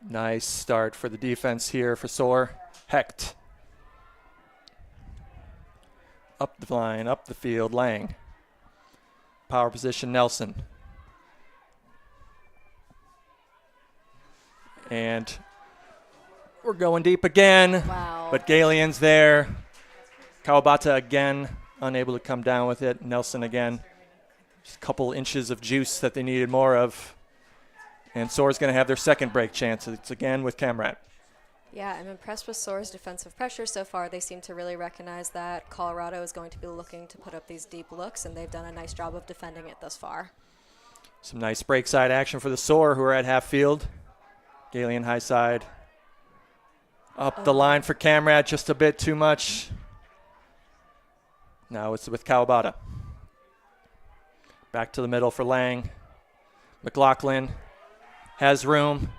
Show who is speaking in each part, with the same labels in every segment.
Speaker 1: Nice start for the defense here for Soar. Hecht. Up the line, up the field, Lang. Power position, Nelson. And we're going deep again.
Speaker 2: Wow.
Speaker 1: But Galian's there. Kawabata again, unable to come down with it. Nelson again. Just a couple inches of juice that they needed more of. And Soar's going to have their second break chance. It's again with Kamrat.
Speaker 2: Yeah, I'm impressed with Soar's defensive pressure so far. They seem to really recognize that Colorado is going to be looking to put up these deep looks, and they've done a nice job of defending it thus far.
Speaker 1: Some nice break side action for the Soar, who are at half field. Galian high side. Up the line for Kamrat, just a bit too much. Now it's with Kawabata. Back to the middle for Lang. McLaughlin has room.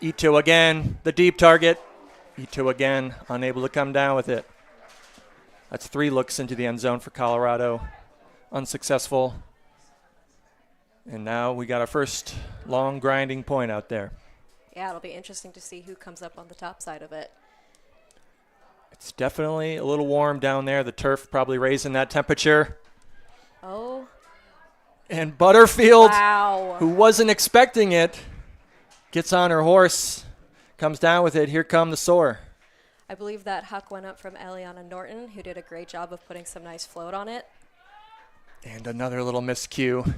Speaker 1: Ito again, the deep target. Ito again, unable to come down with it. That's 3 looks into the end zone for Colorado. Unsuccessful. And now we got our first long grinding point out there.
Speaker 2: Yeah, it'll be interesting to see who comes up on the top side of it.
Speaker 1: It's definitely a little warm down there. The turf probably raising that temperature.
Speaker 2: Oh.
Speaker 1: And Butterfield,
Speaker 2: Wow.
Speaker 1: who wasn't expecting it, gets on her horse, comes down with it. Here come the Soar.
Speaker 2: I believe that huck went up from Eliana Norton, who did a great job of putting some nice float on it.
Speaker 1: And another little miscue.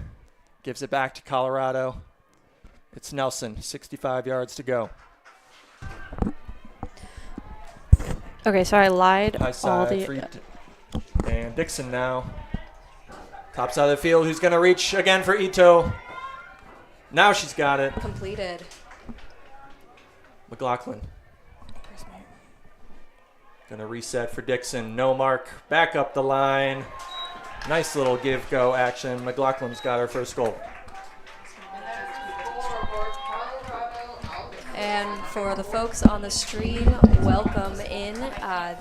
Speaker 1: Gives it back to Colorado. It's Nelson, 65 yards to go.
Speaker 3: Okay, so I lied.
Speaker 1: High side, and Dixon now. Top side of the field, who's going to reach again for Ito. Now she's got it.
Speaker 2: Completed.
Speaker 1: McLaughlin. Going to reset for Dixon. No mark. Back up the line. Nice little give-go action. McLaughlin's got her first goal.
Speaker 2: And for the folks on the stream, welcome in.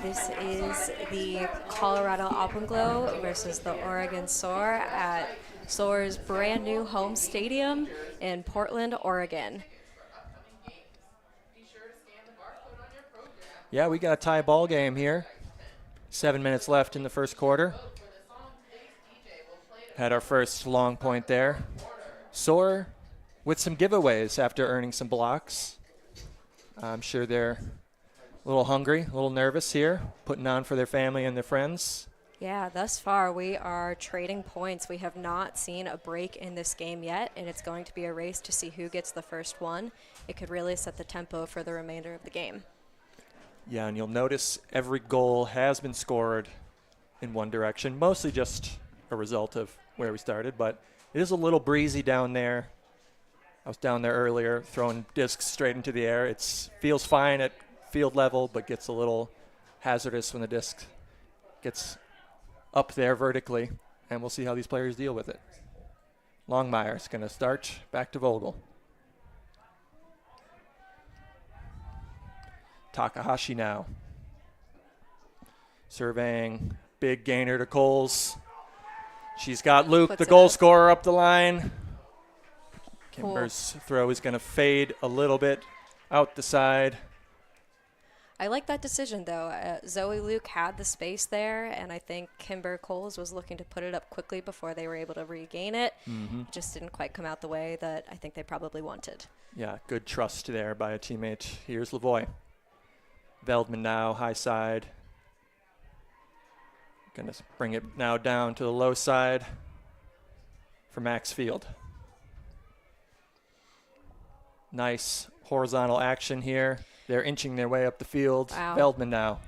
Speaker 2: This is the Colorado Alpenglow versus the Oregon Soar at Soar's brand new home stadium in Portland, Oregon.
Speaker 1: Yeah, we got a tie ball game here. 7 minutes left in the first quarter. Had our first long point there. Soar with some giveaways after earning some blocks. I'm sure they're a little hungry, a little nervous here, putting on for their family and their friends.
Speaker 2: Yeah, thus far we are trading points. We have not seen a break in this game yet, and it's going to be a race to see who gets the first one. It could really set the tempo for the remainder of the game.
Speaker 1: Yeah, and you'll notice every goal has been scored in one direction, mostly just a result of where we started, but it is a little breezy down there. I was down there earlier throwing discs straight into the air. It feels fine at field level, but gets a little hazardous when the disc gets up there vertically, and we'll see how these players deal with it. Longmire's going to start back to Vogel. Takahashi now. Surveying, big gainer to Coles. She's got Luke, the goal scorer, up the line. Kimber's throw is going to fade a little bit out the side.
Speaker 2: I like that decision, though. Zoe Luke had the space there, and I think Kimber Coles was looking to put it up quickly before they were able to regain it. It just didn't quite come out the way that I think they probably wanted.
Speaker 1: Yeah, good trust there by a teammate. Here's Lavoie. Veldman now, high side. Going to bring it now down to the low side for Max Field. Nice horizontal action here. They're inching their way up the field.
Speaker 2: Wow.
Speaker 1: Veldman now.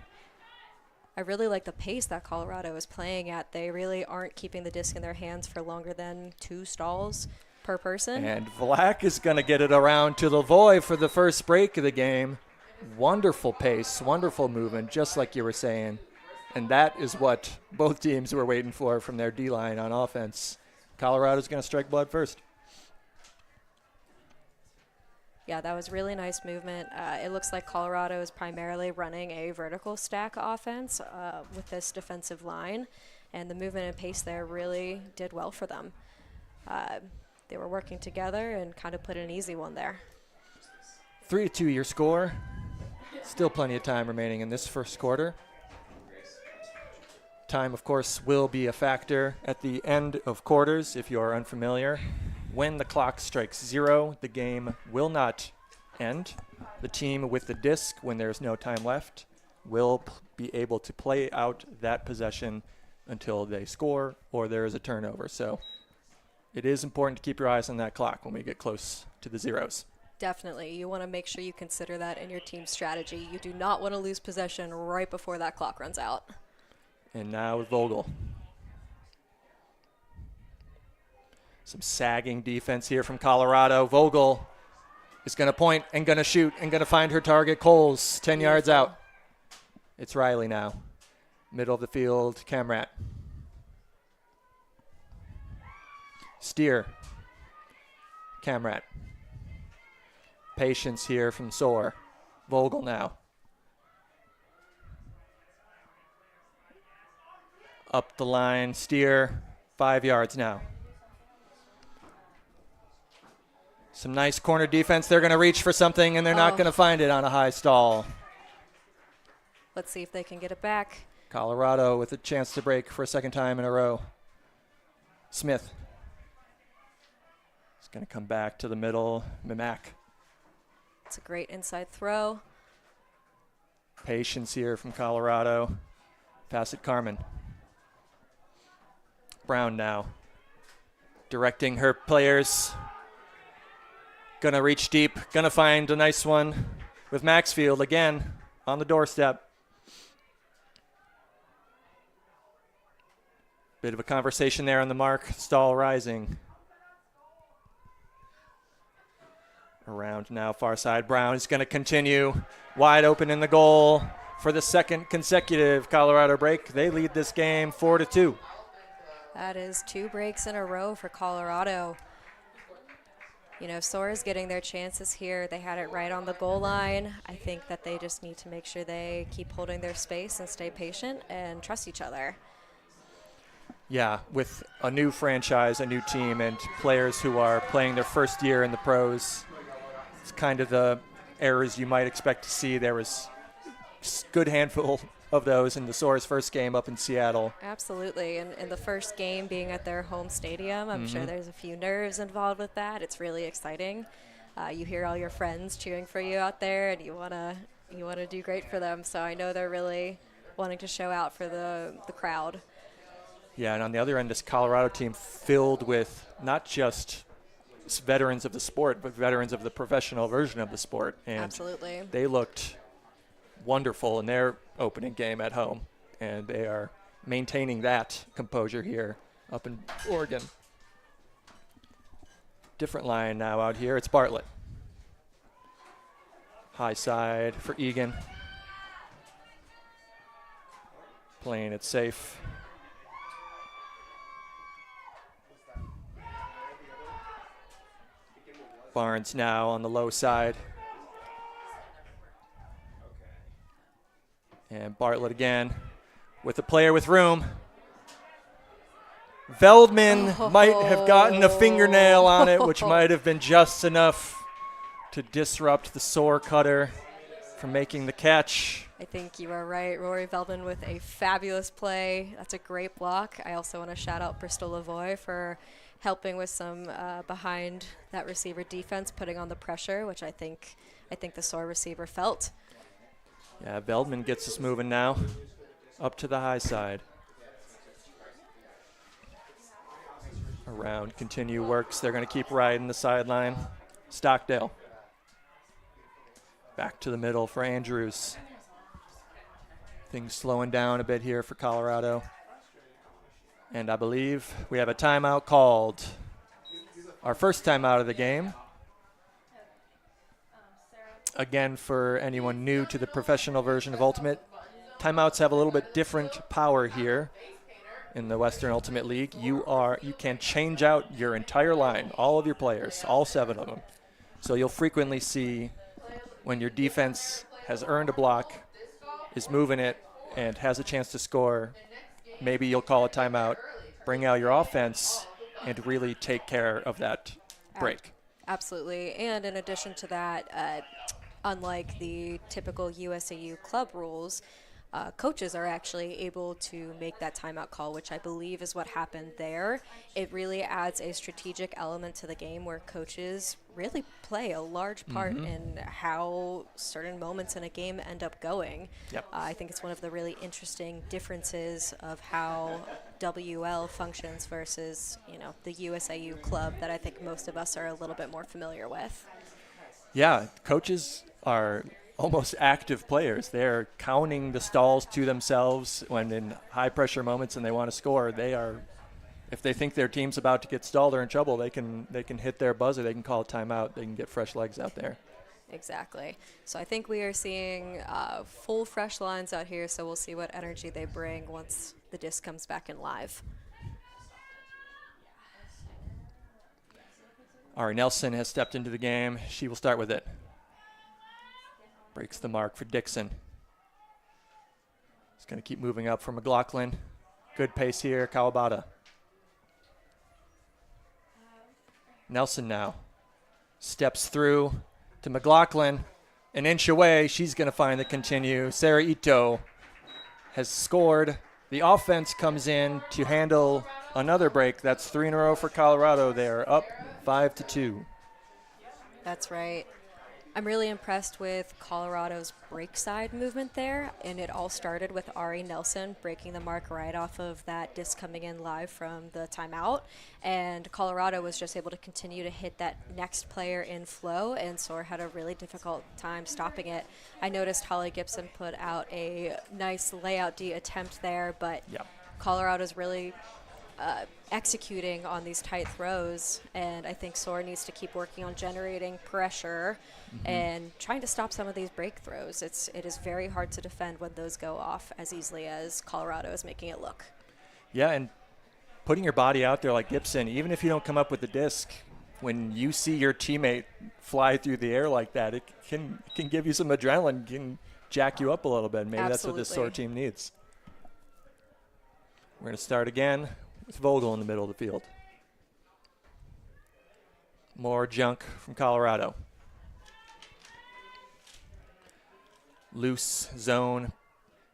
Speaker 2: I really like the pace that Colorado is playing at. They really aren't keeping the disc in their hands for longer than 2 stalls per person.
Speaker 1: And Vlack is going to get it around to Lavoie for the first break of the game. Wonderful pace, wonderful movement, just like you were saying. And that is what both teams were waiting for from their D-line on offense. Colorado's going to strike blood first.
Speaker 2: Yeah, that was really nice movement. It looks like Colorado is primarily running a vertical stack offense with this defensive line, and the movement and pace there really did well for them. They were working together and kind of put an easy one there.
Speaker 1: 3-2 your score. Still plenty of time remaining in this first quarter. Time, of course, will be a factor at the end of quarters if you are unfamiliar. When the clock strikes 0, the game will not end. The team with the disc, when there's no time left, will be able to play out that possession until they score or there is a turnover. So it is important to keep your eyes on that clock when we get close to the zeros.
Speaker 2: Definitely. You want to make sure you consider that in your team's strategy. You do not want to lose possession right before that clock runs out.
Speaker 1: And now Vogel. Some sagging defense here from Colorado. Vogel is going to point and going to shoot and going to find her target. Coles, 10 yards out. It's Riley now. Middle of the field, Camrat. Steer. Camrat. Patience here from Soar. Vogel now. Up the line, Steer, 5 yards now. Some nice corner defense. They're going to reach for something, and they're not going to find it on a high stall.
Speaker 2: Let's see if they can get it back.
Speaker 1: Colorado with a chance to break for a second time in a row. Smith. It's going to come back to the middle. Mimak.
Speaker 2: It's a great inside throw.
Speaker 1: Patience here from Colorado. Pass it, Carmen. Brown now. Directing her players. Going to reach deep. Going to find a nice one with Maxfield again on the doorstep. Bit of a conversation there on the mark. Stall rising. Around now, far side. Brown is going to continue. Wide open in the goal for the second consecutive Colorado break. They lead this game 4-2.
Speaker 2: That is 2 breaks in a row for Colorado. You know, Soar is getting their chances here. They had it right on the goal line. I think that they just need to make sure they keep holding their space and stay patient and trust each other.
Speaker 1: Yeah, with a new franchise, a new team, and players who are playing their first year in the pros, it's kind of the errors you might expect to see. There was a good handful of those in the Soar's first game up in Seattle.
Speaker 2: Absolutely, and the first game being at their home stadium, I'm sure there's a few nerves involved with that. It's really exciting. You hear all your friends cheering for you out there, and you wanna do great for them. So I know they're really wanting to show out for the crowd.
Speaker 1: Yeah, and on the other end, this Colorado team filled with not just veterans of the sport, but veterans of the professional version of the sport. And
Speaker 2: absolutely,
Speaker 1: they looked wonderful in their opening game at home, and they are maintaining that composure here up in Oregon. Different line now out here. It's Bartlett. High side for Egan. Playing it safe. Barnes now on the low side. And Bartlett again with a player with room. Veldman might have gotten a fingernail on it, which might have been just enough to disrupt the Soar cutter from making the catch.
Speaker 2: I think you are right. Rory Veldman with a fabulous play. That's a great block. I also want to shout out Bristol Lavoie for helping with some behind that receiver defense, putting on the pressure, which I think the Soar receiver felt.
Speaker 1: Yeah, Veldman gets us moving now up to the high side. Around, continue works. They're going to keep riding the sideline. Stockdale. Back to the middle for Andrews. Things slowing down a bit here for Colorado. And I believe we have a timeout called. Our first timeout of the game. Again, for anyone new to the professional version of Ultimate, timeouts have a little bit different power here in the Western Ultimate League. You can change out your entire line, all of your players, all 7 of them. So you'll frequently see when your defense has earned a block, is moving it, and has a chance to score, maybe you'll call a timeout, bring out your offense, and really take care of that break.
Speaker 2: Absolutely. And in addition to that, unlike the typical USAU club rules, coaches are actually able to make that timeout call, which I believe is what happened there. It really adds a strategic element to the game where coaches really play a large part in how certain moments in a game end up going.
Speaker 1: Yep.
Speaker 2: I think it's one of the really interesting differences of how WL functions versus, the USAU club that I think most of us are a little bit more familiar with.
Speaker 1: Yeah, coaches are almost active players. They're counting the stalls to themselves when in high pressure moments and they want to score. They are, if they think their team's about to get stalled or in trouble, they can hit their buzzer. They can call a timeout. They can get fresh legs out there.
Speaker 2: Exactly. So I think we are seeing full fresh lines out here. So we'll see what energy they bring once the disc comes back in live.
Speaker 1: Ari Nelson has stepped into the game. She will start with it. Breaks the mark for Dixon. It's going to keep moving up for McLaughlin. Good pace here, Kawabata. Nelson now steps through to McLaughlin. An inch away, she's going to find the continue. Sarah Ito has scored. The offense comes in to handle another break. That's 3 in a row for Colorado. They are up 5-2.
Speaker 2: That's right. I'm really impressed with Colorado's break side movement there, and it all started with Ari Nelson breaking the mark right off of that disc coming in live from the timeout, and Colorado was just able to continue to hit that next player in flow, and Soar had a really difficult time stopping it. I noticed Holly Gibson put out a nice layout D attempt there, but Colorado's really executing on these tight throws, and I think Soar needs to keep working on generating pressure and trying to stop some of these breakthrows. It is very hard to defend when those go off as easily as Colorado is making it look.
Speaker 1: Yeah, and putting your body out there like Gibson, even if you don't come up with the disc, when you see your teammate fly through the air like that, it can give you some adrenaline, can jack you up a little bit. Maybe that's what this Soar team needs. We're going to start again with Vogel in the middle of the field. More junk from Colorado. Loose zone.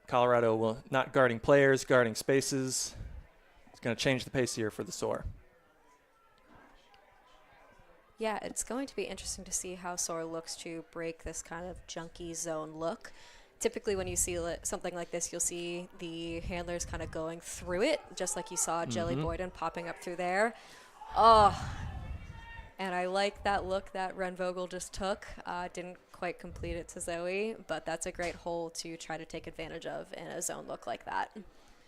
Speaker 1: Colorado will not guarding players, guarding spaces. It's going to change the pace here for the Soar.
Speaker 2: Yeah, it's going to be interesting to see how Soar looks to break this kind of junky zone look. Typically when you see something like this, you'll see the handlers kind of going through it, just like you saw Jelly Boyden popping up through there. Oh, and I like that look that Ren Vogel just took. Didn't quite complete it to Zoe, but that's a great hole to try to take advantage of in a zone look like that.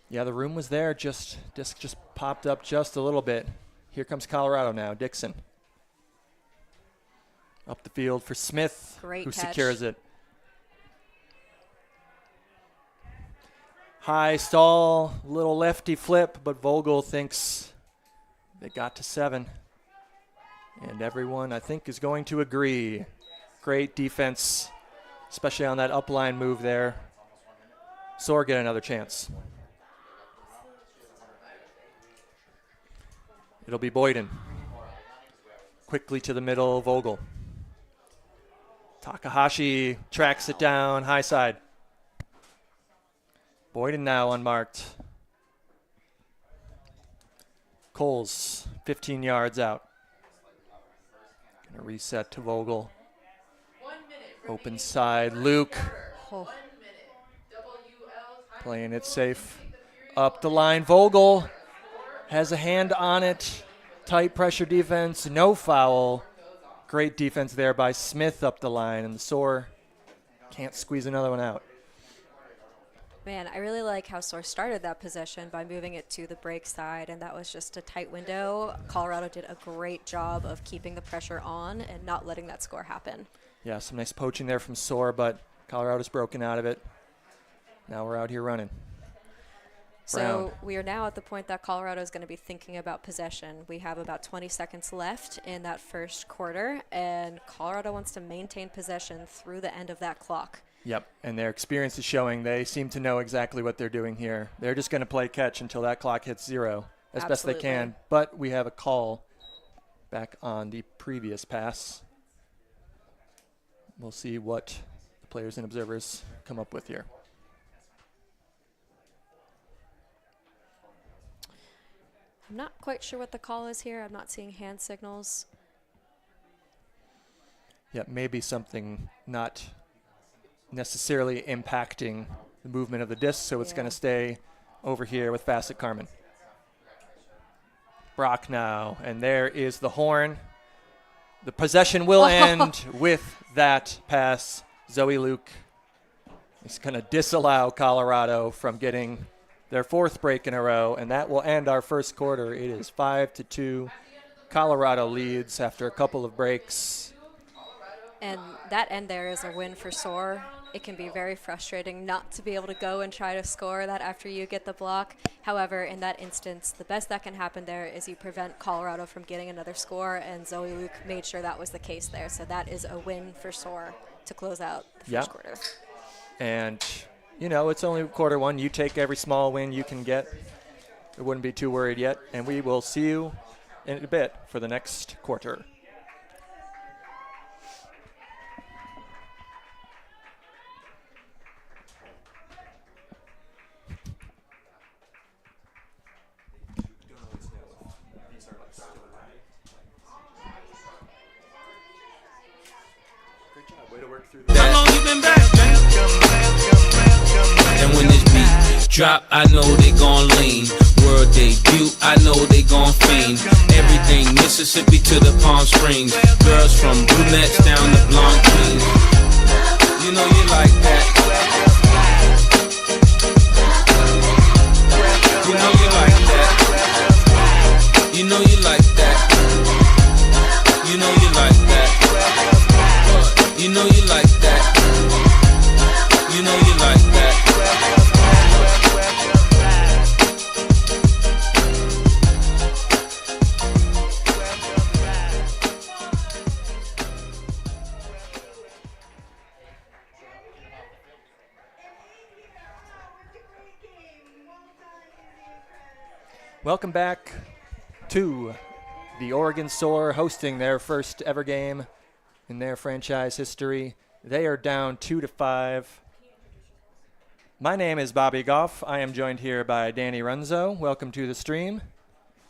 Speaker 1: Yeah, the room was there. Disc just popped up just a little bit. Here comes Colorado now. Dixon. Up the field for Smith,
Speaker 2: Great
Speaker 1: who
Speaker 2: catch.
Speaker 1: secures it. High stall, little lefty flip, but Vogel thinks they got to 7. And everyone, I think, is going to agree. Great defense, especially on that upline move there. Soar get another chance. It'll be Boyden. Quickly to the middle, Vogel. Takahashi tracks it down, high side. Boyden now unmarked. Coles, 15 yards out. Gonna reset to Vogel. Open side, Luke.
Speaker 2: Oh.
Speaker 1: Playing it safe. Up the line, Vogel has a hand on it. Tight pressure defense, no foul. Great defense there by Smith up the line, and the Soar can't squeeze another one out.
Speaker 2: Man, I really like how Soar started that possession by moving it to the break side, and that was just a tight window. Colorado did a great job of keeping the pressure on and not letting that score happen.
Speaker 1: Yeah, some nice poaching there from Soar, but Colorado's broken out of it. Now we're out here running.
Speaker 2: So we are now at the point that Colorado is going to be thinking about possession. We have about 20 seconds left in that first quarter, and Colorado wants to maintain possession through the end of that clock.
Speaker 1: Yep, and their experience is showing they seem to know exactly what they're doing here. They're just going to play catch until that clock hits 0 as best they can. But we have a call back on the previous pass. we'll see what the players and observers come up with here.
Speaker 2: I'm not quite sure what the call is here. I'm not seeing hand signals.
Speaker 1: Yeah, maybe something not necessarily impacting the movement of the disc, so it's going to stay over here with Facet Carmen. Brock now, and there is the horn. The possession will end with that pass. Zoe Luke is going to disallow Colorado from getting their 4th break in a row, and that will end our first quarter. It is 5-2. Colorado leads after a couple of breaks.
Speaker 2: And that end there is a win for Soar. It can be very frustrating not to be able to go and try to score that after you get the block. However, in that instance, the best that can happen there is you prevent Colorado from getting another score, and Zoe Luke made sure that was the case there. So that is a win for Soar to close out the first quarter.
Speaker 1: And, you know, it's only quarter one. You take every small win you can get. I wouldn't be too worried yet. And we will see you in a bit for the next quarter.
Speaker 4: How long you been back, man? And when this beat drop, I know they gon' lean. World debut, I know they gon' fiend. Everything Mississippi to the Palm Springs. Girls from brunettes down to blonde queens. You know you like that. You know you like that. You know you like that. You know you like that. You know you like that. You know you like that.
Speaker 1: Welcome back to the Oregon Soar hosting their first ever game in their franchise history. They are down 2-5. My name is Bobby Goff. I am joined here by Danny Runzo. Welcome to the stream.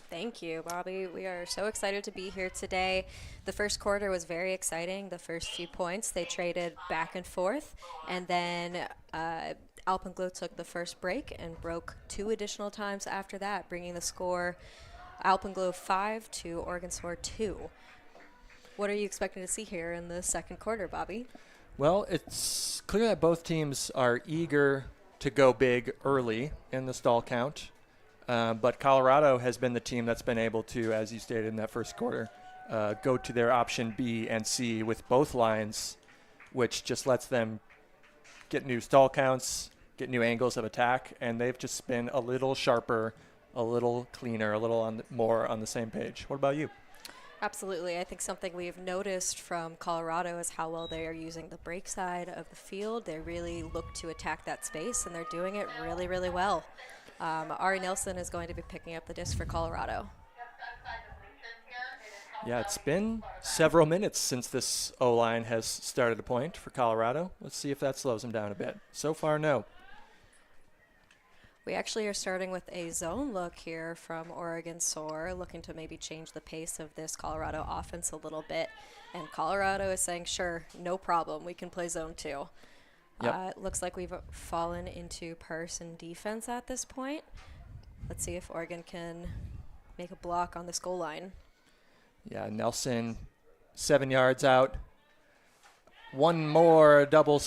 Speaker 2: Thank you, Bobby. We are so excited to be here today. The first quarter was very exciting. The first few points, they traded back and forth. And then Alpenglow took the first break and broke 2 additional times after that, bringing the score Alpenglow 5 to Oregon Soar 2. What are you expecting to see here in the second quarter, Bobby?
Speaker 1: Well, it's clear that both teams are eager to go big early in the stall count. But Colorado has been the team that's been able to, as you stated in that first quarter, go to their option B and C with both lines, which just lets them get new stall counts, get new angles of attack, and they've just been a little sharper, a little cleaner, a little more on the same page. What about you?
Speaker 2: Absolutely. I think something we've noticed from Colorado is how well they are using the break side of the field. They really look to attack that space, and they're doing it really, really well. Ari Nelson is going to be picking up the disc for Colorado.
Speaker 1: Yeah, it's been several minutes since this O-line has started a point for Colorado. Let's see if that slows them down a bit. So far, no.
Speaker 2: We actually are starting with a zone look here from Oregon Soar, looking to maybe change the pace of this Colorado offense a little bit. And Colorado is saying, sure, no problem. We can play zone 2.
Speaker 1: Yep.
Speaker 2: It looks like we've fallen into person defense at this point. Let's see if Oregon can make a block on this goal line.
Speaker 1: Yeah, Nelson, 7 yards out. One more double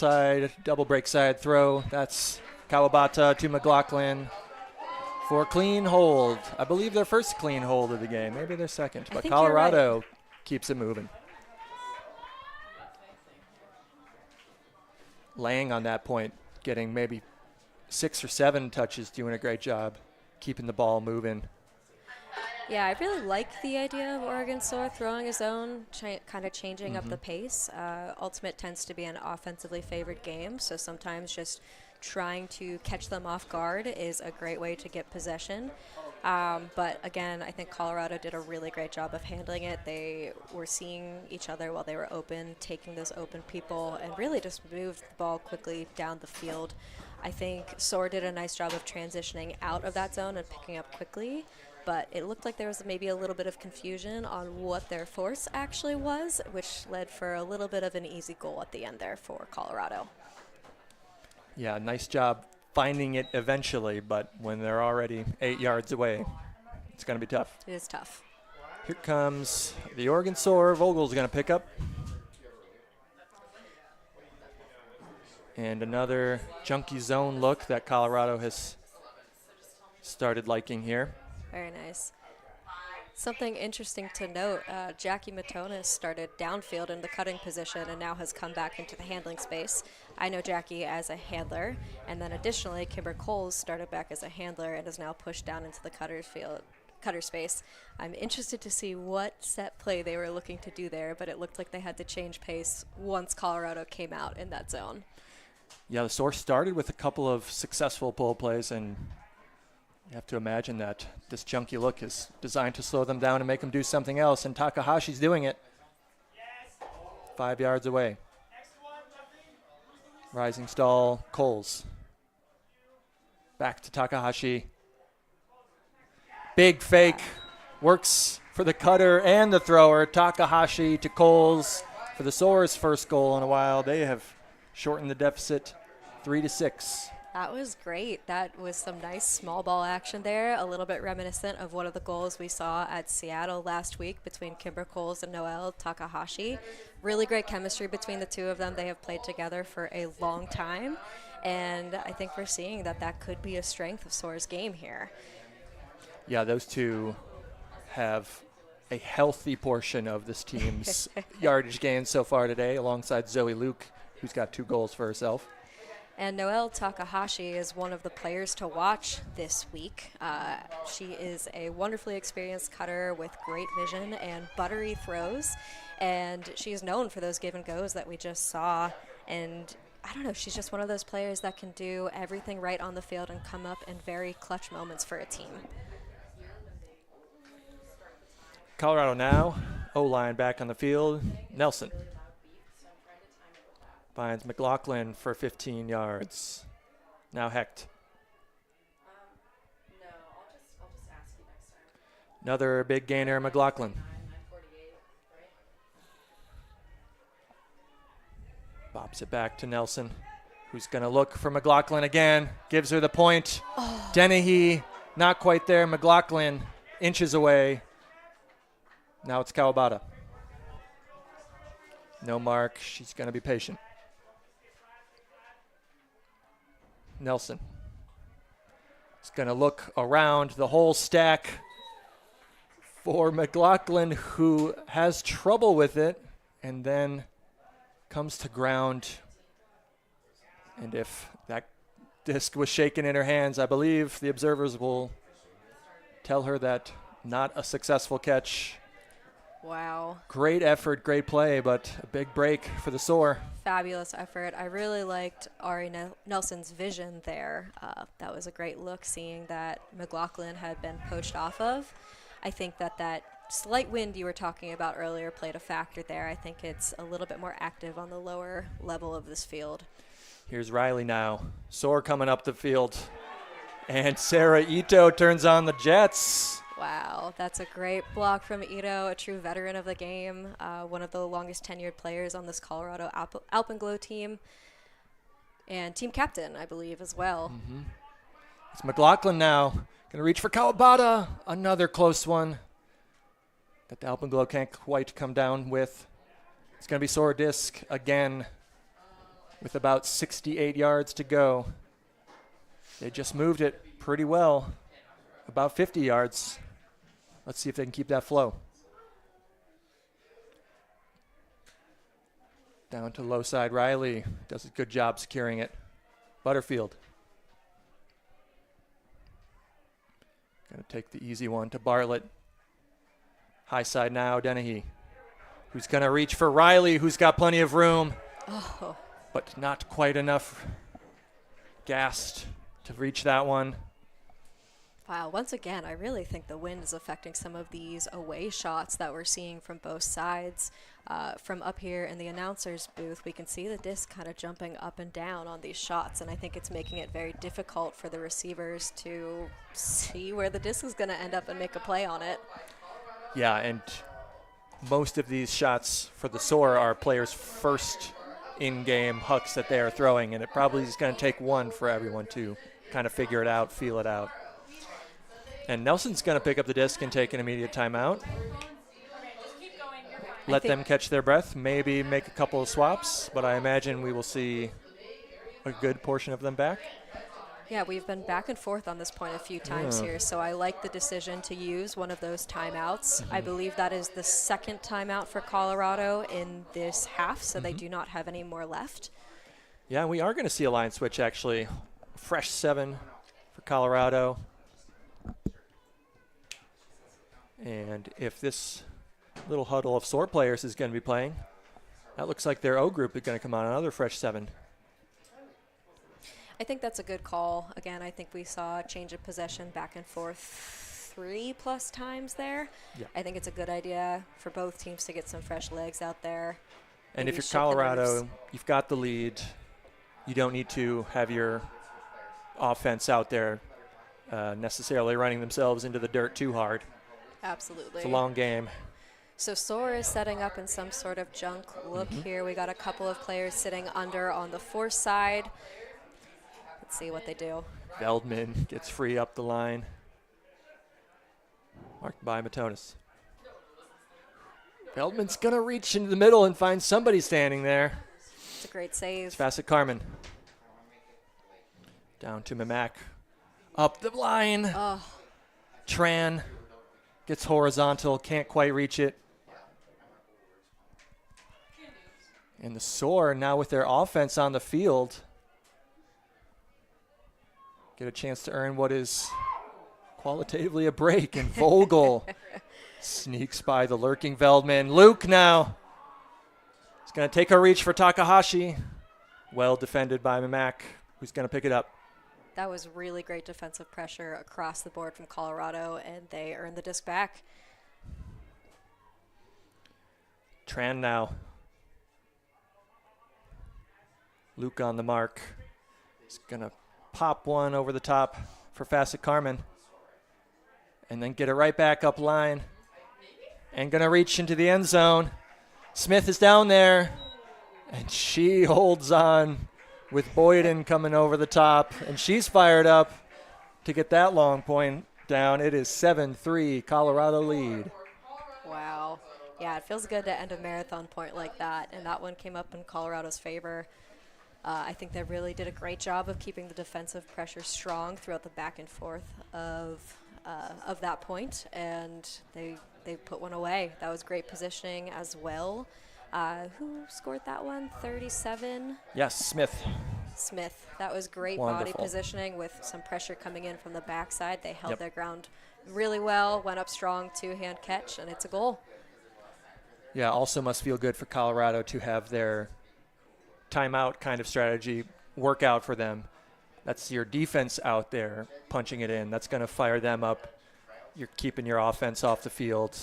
Speaker 1: break side throw. That's Kawabata to McLaughlin for a clean hold. I believe their first clean hold of the game, maybe their second. But Colorado keeps it moving. Lang on that point, getting maybe 6 or 7 touches, doing a great job keeping the ball moving.
Speaker 2: Yeah, I really like the idea of Oregon Soar throwing a zone, kind of changing up the pace. Ultimate tends to be an offensively favored game, so sometimes just trying to catch them off guard is a great way to get possession. But again, I think Colorado did a really great job of handling it. They were seeing each other while they were open, taking those open people, and really just moved the ball quickly down the field. I think Soar did a nice job of transitioning out of that zone and picking up quickly, but it looked like there was maybe a little bit of confusion on what their force actually was, which led for a little bit of an easy goal at the end there for Colorado.
Speaker 1: Yeah, nice job finding it eventually, but when they're already 8 yards away, it's going to be tough.
Speaker 2: It is tough.
Speaker 1: Here comes the Oregon Soar. Vogel's going to pick up. And another junky zone look that Colorado has started liking here.
Speaker 2: Very nice. Something interesting to note, Jackie Matonis started downfield in the cutting position and now has come back into the handling space. I know Jackie as a handler, and then additionally, Kimber Coles started back as a handler and is now pushed down into the cutter space. I'm interested to see what set play they were looking to do there, but it looked like they had to change pace once Colorado came out in that zone.
Speaker 1: Yeah, the Soar started with a couple of successful pull plays, and you have to imagine that this junky look is designed to slow them down and make them do something else, and Takahashi's doing it. 5 yards away. Rising stall, Coles. Back to Takahashi. Big fake. Works for the cutter and the thrower. Takahashi to Coles for the Soar's first goal in a while. They have shortened the deficit 3-6.
Speaker 2: That was great. That was some nice small ball action there, a little bit reminiscent of one of the goals we saw at Seattle last week between Kimber Coles and Noelle Takahashi. Really great chemistry between the two of them. They have played together for a long time, and I think we're seeing that that could be a strength of Soar's game here.
Speaker 1: Yeah, those two have a healthy portion of this team's yardage gains so far today, alongside Zoe Luke, who's got 2 goals for herself.
Speaker 2: And Noelle Takahashi is one of the players to watch this week. She is a wonderfully experienced cutter with great vision and buttery throws. And she is known for those give and goes that we just saw. And I don't know, she's just one of those players that can do everything right on the field and come up in very clutch moments for a team.
Speaker 1: Colorado now, O-line back on the field. Nelson finds McLaughlin for 15 yards. Now Hecht. Another big gainer, McLaughlin. Bops it back to Nelson, who's going to look for McLaughlin again. Gives her the point. Oh. Dennehy, not quite there. McLaughlin, inches away. Now it's Kawabata. No mark. She's going to be patient. Nelson is going to look around the whole stack for McLaughlin, who has trouble with it and then comes to ground. And if that disc was shaken in her hands, I believe the observers will tell her that not a successful catch.
Speaker 2: Wow.
Speaker 1: Great effort, great play, but a big break for the Soar.
Speaker 2: Fabulous effort. I really liked Ari Nelson's vision there. That was a great look, seeing that McLaughlin had been poached off of. I think that slight wind you were talking about earlier played a factor there. I think it's a little bit more active on the lower level of this field.
Speaker 1: Here's Riley now. Soar coming up the field. And Sarah Ito turns on the Jets.
Speaker 2: Wow, that's a great block from Ito, a true veteran of the game, one of the longest tenured players on this Colorado Alpenglow team, and team captain, I believe, as well.
Speaker 1: Mm-hmm. It's McLaughlin now. Going to reach for Kawabata. Another close one that the Alpenglow can't quite come down with. It's going to be Soar disc again with about 68 yards to go. They just moved it pretty well, about 50 yards. Let's see if they can keep that flow. Down to low side. Riley does a good job securing it. Butterfield. Going to take the easy one to Bartlett. High side now, Dennehy. Who's going to reach for Riley, who's got plenty of room.
Speaker 2: Oh.
Speaker 1: But not quite enough gas to reach that one.
Speaker 2: Wow, once again, I really think the wind is affecting some of these away shots that we're seeing from both sides. From up here in the announcer's booth, we can see the disc kind of jumping up and down on these shots, and I think it's making it very difficult for the receivers to see where the disc is going to end up and make a play on it.
Speaker 1: Yeah, and most of these shots for the Soar are players' first in-game hucks that they are throwing, and it probably is going to take one for everyone to kind of figure it out, feel it out. And Nelson's going to pick up the disc and take an immediate timeout. Let them catch their breath, maybe make a couple of swaps, but I imagine we will see a good portion of them back.
Speaker 2: Yeah, we've been back and forth on this point a few times here, so I like the decision to use one of those timeouts. I believe that is the second timeout for Colorado in this half, so they do not have any more left.
Speaker 1: Yeah, we are going to see a line switch, actually. Fresh 7 for Colorado. And if this little huddle of Soar players is going to be playing, that looks like their O group is going to come on, another fresh 7.
Speaker 2: I think that's a good call. Again, I think we saw a change of possession back and forth 3+ times there.
Speaker 1: Yeah.
Speaker 2: I think it's a good idea for both teams to get some fresh legs out there.
Speaker 1: And if
Speaker 2: Maybe
Speaker 1: you're
Speaker 2: shift the
Speaker 1: Colorado,
Speaker 2: nerves.
Speaker 1: you've got the lead. You don't need to have your offense out there necessarily running themselves into the dirt too hard.
Speaker 2: Absolutely.
Speaker 1: It's a long game.
Speaker 2: So Soar is setting up in some sort of junk look here. We got a couple of players sitting under on the force side. Let's see what they do.
Speaker 1: Veldman gets free up the line. Marked by Matonis. Veldman's going to reach into the middle and find somebody standing there.
Speaker 2: It's a great save.
Speaker 1: It's Facet Carmen. Down to Mamak. Up the line.
Speaker 2: Oh,
Speaker 1: Tran gets horizontal, can't quite reach it. And the Soar now with their offense on the field get a chance to earn what is qualitatively a break. And Vogel sneaks by the lurking Veldman. Luke now is going to take a reach for Takahashi. Well defended by Mamak, who's going to pick it up.
Speaker 2: that was really great defensive pressure across the board from Colorado, and they earned the disc back.
Speaker 1: Tran now. Luke on the mark. He's going to pop one over the top for Facet Carmen. And then get it right back up line. And going to reach into the end zone. Smith is down there. And she holds on with Boyden coming over the top. And she's fired up to get that long point down. It is 7-3 Colorado lead.
Speaker 2: Wow. Yeah, it feels good to end a marathon point like that, and that one came up in Colorado's favor. I think they really did a great job of keeping the defensive pressure strong throughout the back and forth of that point, and they put one away. That was great positioning as well. Who scored that one? 37?
Speaker 1: Yes, Smith.
Speaker 2: Smith. That was great
Speaker 1: Wonderful.
Speaker 2: body positioning with some pressure coming in from the backside. They held
Speaker 1: Yep.
Speaker 2: their ground really well, went up strong, two-hand catch, and it's a goal.
Speaker 1: Yeah, also must feel good for Colorado to have their timeout kind of strategy work out for them. That's your defense out there punching it in. That's going to fire them up. You're keeping your offense off the field.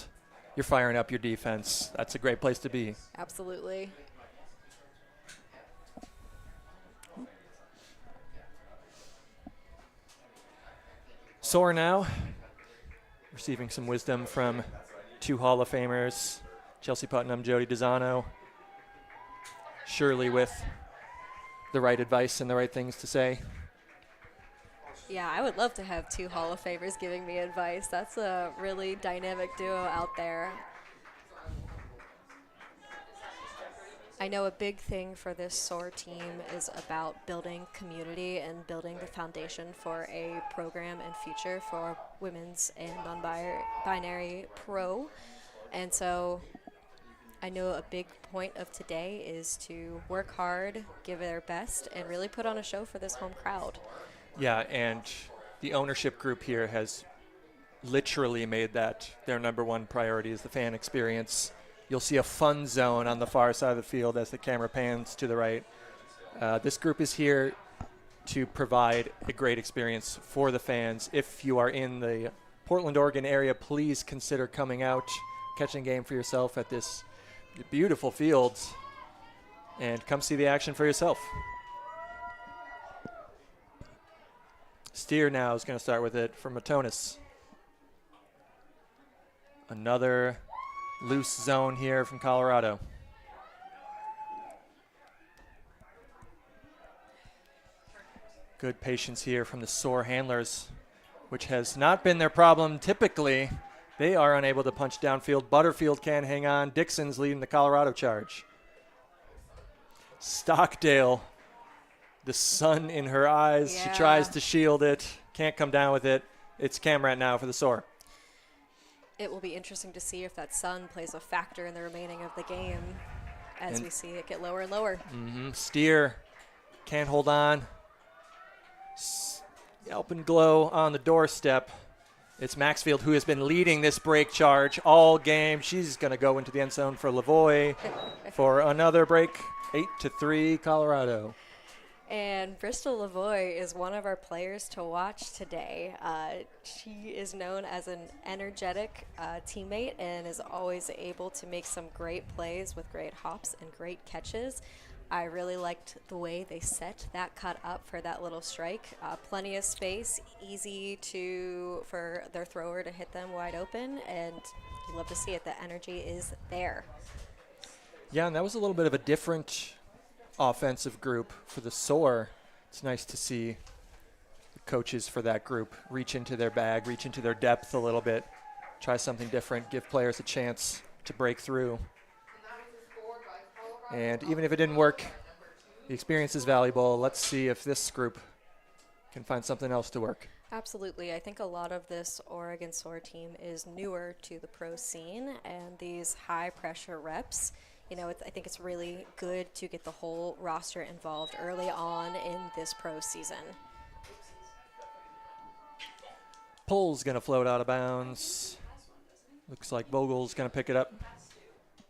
Speaker 1: You're firing up your defense. That's a great place to be.
Speaker 2: Absolutely.
Speaker 1: Soar now, receiving some wisdom from two Hall of Famers, Chelsea Putnam, Jody Dizano. Surely with the right advice and the right things to say.
Speaker 2: Yeah, I would love to have two Hall of Famers giving me advice. That's a really dynamic duo out there. I know a big thing for this Soar team is about building community and building the foundation for a program and future for women's and non-binary pro. And so I know a big point of today is to work hard, give their best, and really put on a show for this home crowd.
Speaker 1: Yeah, and the ownership group here has literally made that their number one priority is the fan experience. You'll see a fun zone on the far side of the field as the camera pans to the right. This group is here to provide a great experience for the fans. If you are in the Portland, Oregon area, please consider coming out, catching a game for yourself at this beautiful field, and come see the action for yourself. Steer now is going to start with it from Matonis. Another loose zone here from Colorado. Good patience here from the Soar handlers, which has not been their problem typically. They are unable to punch downfield. Butterfield can hang on. Dixon's leading the Colorado charge. Stockdale, the sun in her eyes.
Speaker 2: Yeah.
Speaker 1: She tries to shield it. Can't come down with it. It's Camrat now for the Soar.
Speaker 2: It will be interesting to see if that sun plays a factor in the remaining of the game as we see it get lower and lower.
Speaker 1: Steer can't hold on. Alpenglow on the doorstep. It's Maxfield who has been leading this break charge all game. She's going to go into the end zone for Lavoie for another break. 8-3 Colorado.
Speaker 2: And Bristol Lavoie is one of our players to watch today. She is known as an energetic teammate and is always able to make some great plays with great hops and great catches. I really liked the way they set that cut up for that little strike. Plenty of space, easy for their thrower to hit them wide open, and you love to see it. The energy is there.
Speaker 1: Yeah, and that was a little bit of a different offensive group for the Soar. It's nice to see the coaches for that group reach into their bag, reach into their depth a little bit, try something different, give players a chance to break through. And even if it didn't work, the experience is valuable. Let's see if this group can find something else to work.
Speaker 2: Absolutely. I think a lot of this Oregon Soar team is newer to the pro scene, and these high pressure reps, I think it's really good to get the whole roster involved early on in this pro season.
Speaker 1: Pull's going to float out of bounds. Looks like Vogel's going to pick it up.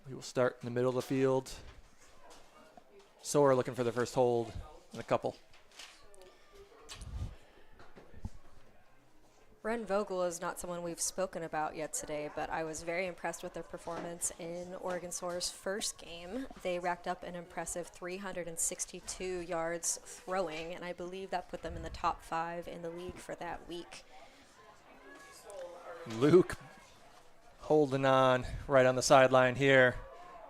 Speaker 1: We will start in the middle of the field. Soar looking for the first hold in a couple.
Speaker 2: Ren Vogel is not someone we've spoken about yet today, but I was very impressed with their performance in Oregon Soar's first game. They racked up an impressive 362 yards throwing, and I believe that put them in the top 5 in the league for that week.
Speaker 1: Luke holding on right on the sideline here.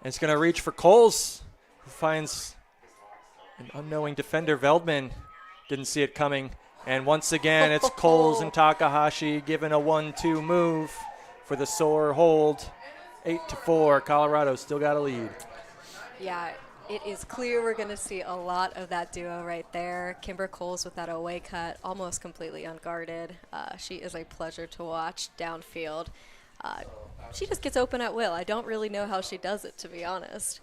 Speaker 1: And it's going to reach for Coles, who finds an unknowing defender. Veldman didn't see it coming. And once again, it's Coles and Takahashi giving a 1-2 move for the Soar hold. 8-4, Colorado still got a lead.
Speaker 2: Yeah, it is clear we're going to see a lot of that duo right there. Kimber Coles with that away cut, almost completely unguarded. She is a pleasure to watch downfield. She just gets open at will. I don't really know how she does it, to be honest.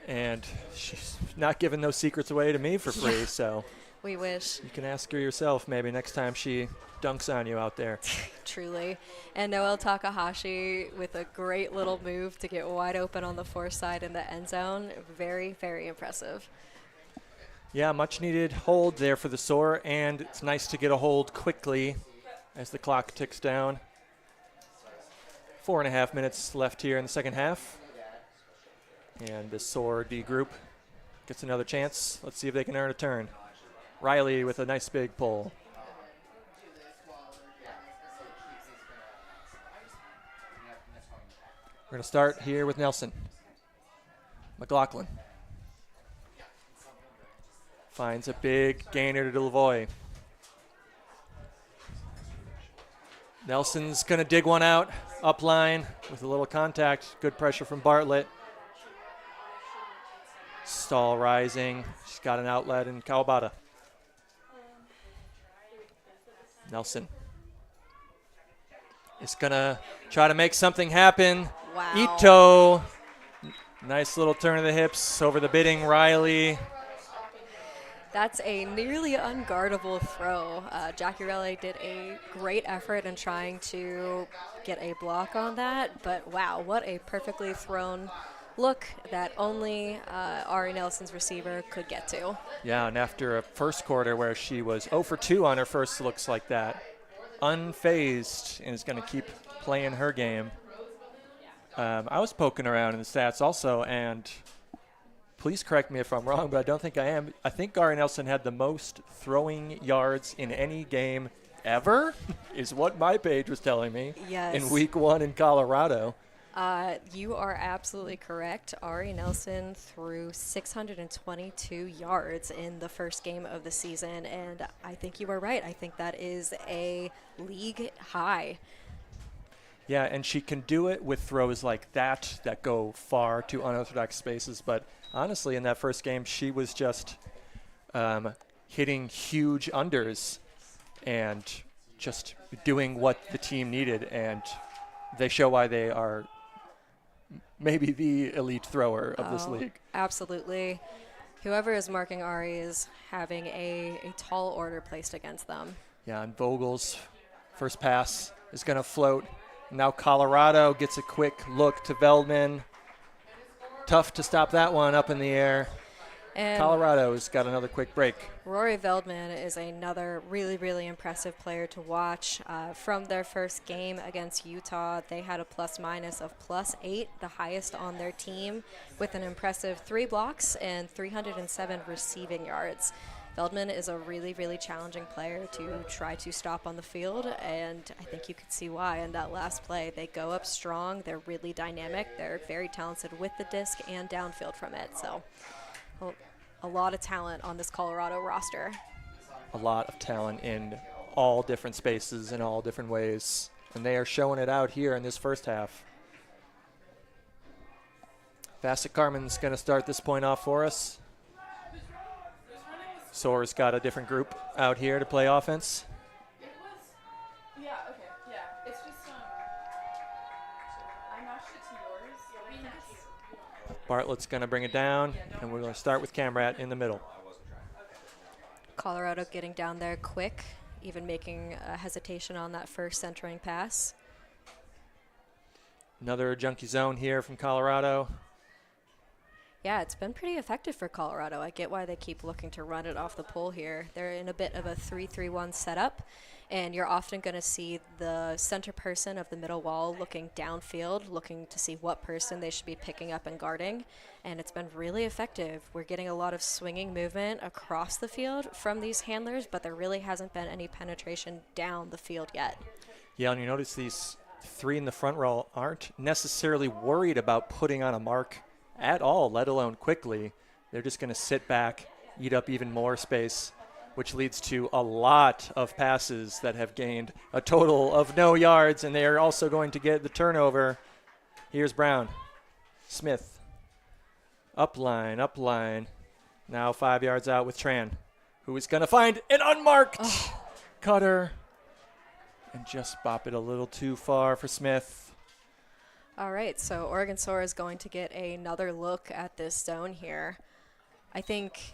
Speaker 1: And she's not giving those secrets away to me for free, so
Speaker 2: we wish.
Speaker 1: You can ask her yourself maybe next time she dunks on you out there.
Speaker 2: Truly. And Noelle Takahashi with a great little move to get wide open on the far side in the end zone. Very, very impressive.
Speaker 1: Yeah, much needed hold there for the Soar, and it's nice to get a hold quickly as the clock ticks down. 4.5 minutes left here in the second half. And the Soar D group gets another chance. Let's see if they can earn a turn. Riley with a nice big pull. We're going to start here with Nelson. McLaughlin finds a big gainer to Lavoie. Nelson's going to dig one out, up line with a little contact. Good pressure from Bartlett. Stall rising. She's got an outlet in Kawabata. Nelson is going to try to make something happen.
Speaker 2: Wow.
Speaker 1: Ito. Nice little turn of the hips over the bidding Riley.
Speaker 2: That's a nearly unguardable throw. Jackie Raleigh did a great effort in trying to get a block on that, but wow, what a perfectly thrown look that only Ari Nelson's receiver could get to.
Speaker 1: Yeah, and after a first quarter where she was 0 for 2 on her first looks like that, unfazed, and is going to keep playing her game. I was poking around in the stats also, and please correct me if I'm wrong, but I don't think I am. I think Ari Nelson had the most throwing yards in any game ever, is what my page was telling me.
Speaker 2: Yes.
Speaker 1: In week 1 in Colorado.
Speaker 2: You are absolutely correct. Ari Nelson threw 622 yards in the first game of the season, and I think you are right. I think that is a league high.
Speaker 1: Yeah, and she can do it with throws like that go far to unorthodox spaces. But honestly, in that first game, she was just hitting huge unders and just doing what the team needed. And they show why they are maybe the elite thrower of this league.
Speaker 2: Absolutely. Whoever is marking Ari is having a tall order placed against them.
Speaker 1: Yeah, and Vogel's first pass is going to float. Now Colorado gets a quick look to Veldman. Tough to stop that one up in the air.
Speaker 2: And
Speaker 1: Colorado's got another quick break.
Speaker 2: Rory Veldman is another really, really impressive player to watch. From their first game against Utah, they had a plus-minus of +8, the highest on their team, with an impressive 3 blocks and 307 receiving yards. Veldman is a really, really challenging player to try to stop on the field, and I think you could see why in that last play. They go up strong. They're really dynamic. They're very talented with the disc and downfield from it. So a lot of talent on this Colorado roster.
Speaker 1: A lot of talent in all different spaces in all different ways, and they are showing it out here in this first half. Bassett Carmen's going to start this point off for us. Soar's got a different group out here to play offense.
Speaker 5: Yeah, okay, yeah. It's just, I matched it to yours.
Speaker 1: Bartlett's going to bring it down, and we're going to start with Camrat in the middle.
Speaker 2: Colorado getting down there quick, even making a hesitation on that first centering pass.
Speaker 1: Another junkie zone here from Colorado.
Speaker 2: Yeah, it's been pretty effective for Colorado. I get why they keep looking to run it off the pole here. They're in a bit of a 3-3-1 setup, and you're often going to see the center person of the middle wall looking downfield, looking to see what person they should be picking up and guarding, and it's been really effective. We're getting a lot of swinging movement across the field from these handlers, but there really hasn't been any penetration down the field yet.
Speaker 1: Yeah, and you notice these 3 in the front row aren't necessarily worried about putting on a mark at all, let alone quickly. They're just going to sit back, eat up even more space, which leads to a lot of passes that have gained a total of no yards, and they are also going to get the turnover. Here's Brown. Smith. Up line. Now 5 yards out with Tran, who is going to find an unmarked cutter and just bop it a little too far for Smith.
Speaker 2: All right, so Oregon Soar is going to get another look at this zone here. I think,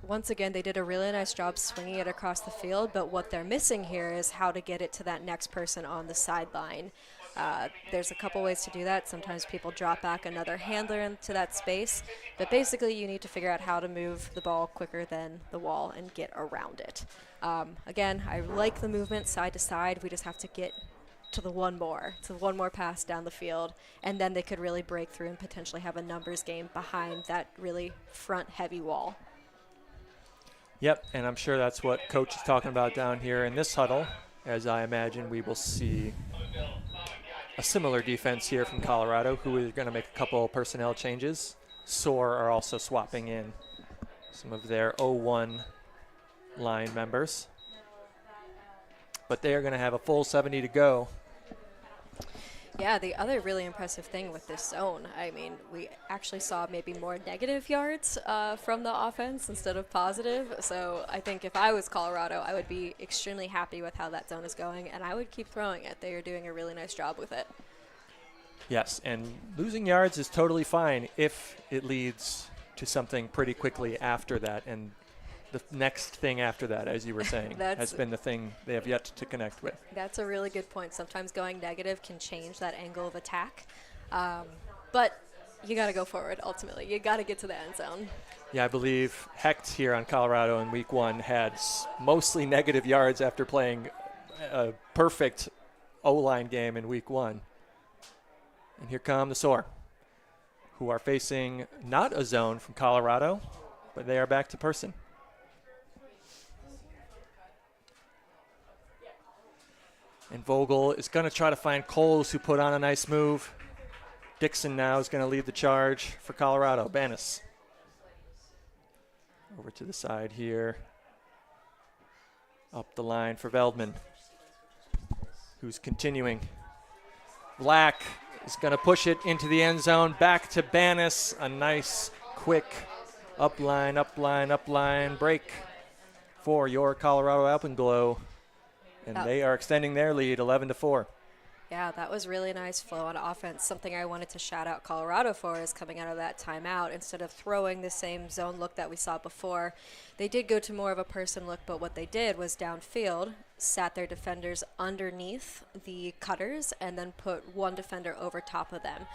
Speaker 2: once again, they did a really nice job swinging it across the field, but what they're missing here is how to get it to that next person on the sideline. There's a couple ways to do that. Sometimes people drop back another handler into that space, but basically you need to figure out how to move the ball quicker than the wall and get around it. Again, I like the movement side to side. We just have to get to the one more pass down the field, and then they could really break through and potentially have a numbers game behind that really front heavy wall.
Speaker 1: Yep, and I'm sure that's what Coach is talking about down here in this huddle, as I imagine we will see a similar defense here from Colorado, who is going to make a couple personnel changes. Soar are also swapping in some of their 0-1 line members, but they are going to have a full 70 to go.
Speaker 2: Yeah, the other really impressive thing with this zone, I mean, we actually saw maybe more negative yards from the offense instead of positive. So I think if I was Colorado, I would be extremely happy with how that zone is going, and I would keep throwing it. They are doing a really nice job with it.
Speaker 1: Yes, and losing yards is totally fine if it leads to something pretty quickly after that. And the next thing after that, as you were saying, has been the thing they have yet to connect with.
Speaker 2: That's a really good point. Sometimes going negative can change that angle of attack. But you got to go forward ultimately. You got to get to the end zone.
Speaker 1: Yeah, I believe Hecht here on Colorado in week 1 had mostly negative yards after playing a perfect O-line game in week 1. And here come the Soar, who are facing not a zone from Colorado, but they are back to person. And Vogel is going to try to find Coles, who put on a nice move. Dixon now is going to lead the charge for Colorado. Banis. Over to the side here. Up the line for Veldman, who's continuing. Black is going to push it into the end zone. Back to Banis. A nice, quick up line break for your Colorado Alpenglow. And they are extending their lead 11-4.
Speaker 2: Yeah, that was really nice flow on offense. Something I wanted to shout out Colorado for is coming out of that timeout. Instead of throwing the same zone look that we saw before, they did go to more of a person look, but what they did was downfield, sat their defenders underneath the cutters, and then put one defender over top of them.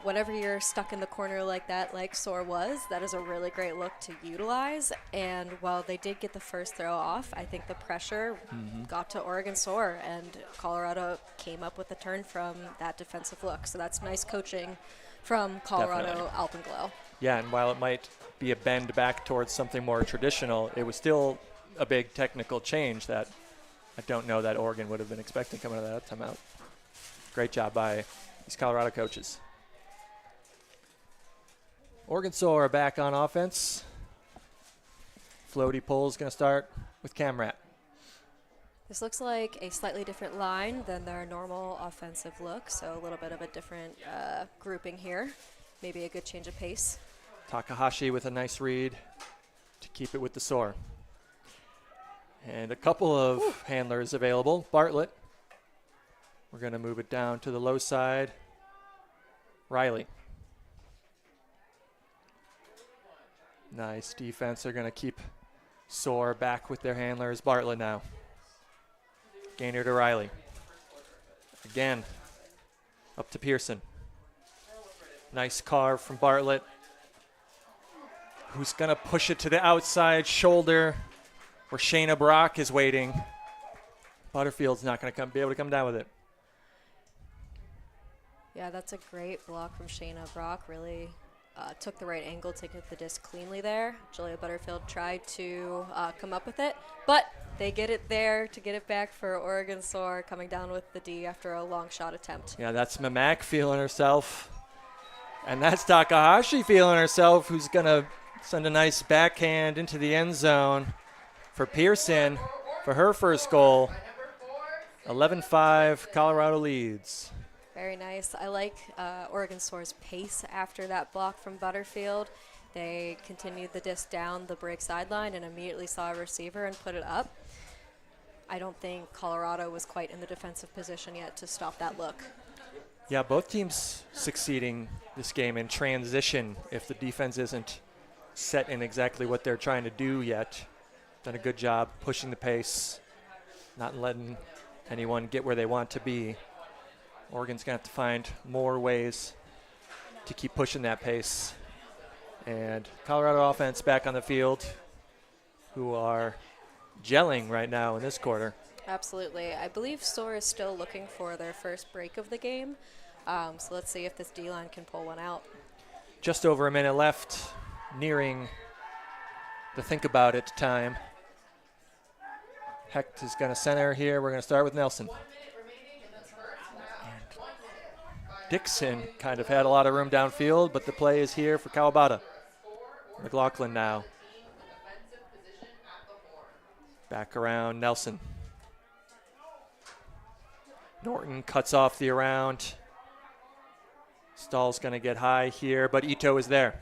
Speaker 2: Whenever you're stuck in the corner like that, like Soar was, that is a really great look to utilize. And while they did get the first throw off, I think the pressure got to Oregon Soar, and Colorado came up with a turn from that defensive look. So that's nice coaching from Colorado Alpenglow.
Speaker 1: Yeah, and while it might be a bend back towards something more traditional, it was still a big technical change that I don't know that Oregon would have been expecting coming out of that timeout. Great job by these Colorado coaches. Oregon Soar back on offense. Floaty pull is going to start with Camrat.
Speaker 2: This looks like a slightly different line than their normal offensive look, so a little bit of a different grouping here. Maybe a good change of pace.
Speaker 1: Takahashi with a nice read to keep it with the Soar. And a couple of handlers available. Bartlett. We're going to move it down to the low side. Riley. Nice defense. They're going to keep Soar back with their handlers. Bartlett now. Gainer to Riley. Again, up to Pearson. Nice carve from Bartlett, who's going to push it to the outside shoulder where Shayna Brock is waiting. Butterfield's not going to be able to come down with it.
Speaker 2: Yeah, that's a great block from Shayna Brock. Really took the right angle to get the disc cleanly there. Julia Butterfield tried to come up with it, but they get it there to get it back for Oregon Soar, coming down with the D after a long shot attempt.
Speaker 1: Yeah, that's Mamak feeling herself. And that's Takahashi feeling herself, who's going to send a nice backhand into the end zone for Pearson for her first goal. 11-5, Colorado leads.
Speaker 2: Very nice. I like Oregon Soar's pace after that block from Butterfield. They continued the disc down the break sideline and immediately saw a receiver and put it up. I don't think Colorado was quite in the defensive position yet to stop that look.
Speaker 1: Yeah, both teams succeeding this game in transition if the defense isn't set in exactly what they're trying to do yet. Done a good job pushing the pace, not letting anyone get where they want to be. Oregon's going to have to find more ways to keep pushing that pace. And Colorado offense back on the field, who are gelling right now in this quarter.
Speaker 2: Absolutely. I believe Soar is still looking for their first break of the game. So let's see if this D-line can pull one out.
Speaker 1: Just over a minute left, nearing the think about it time. Hecht is going to center here. We're going to start with Nelson. And Dixon kind of had a lot of room downfield, but the play is here for Kawabata. McLaughlin now. Back around Nelson. Norton cuts off the around. Stahl's going to get high here, but Ito is there.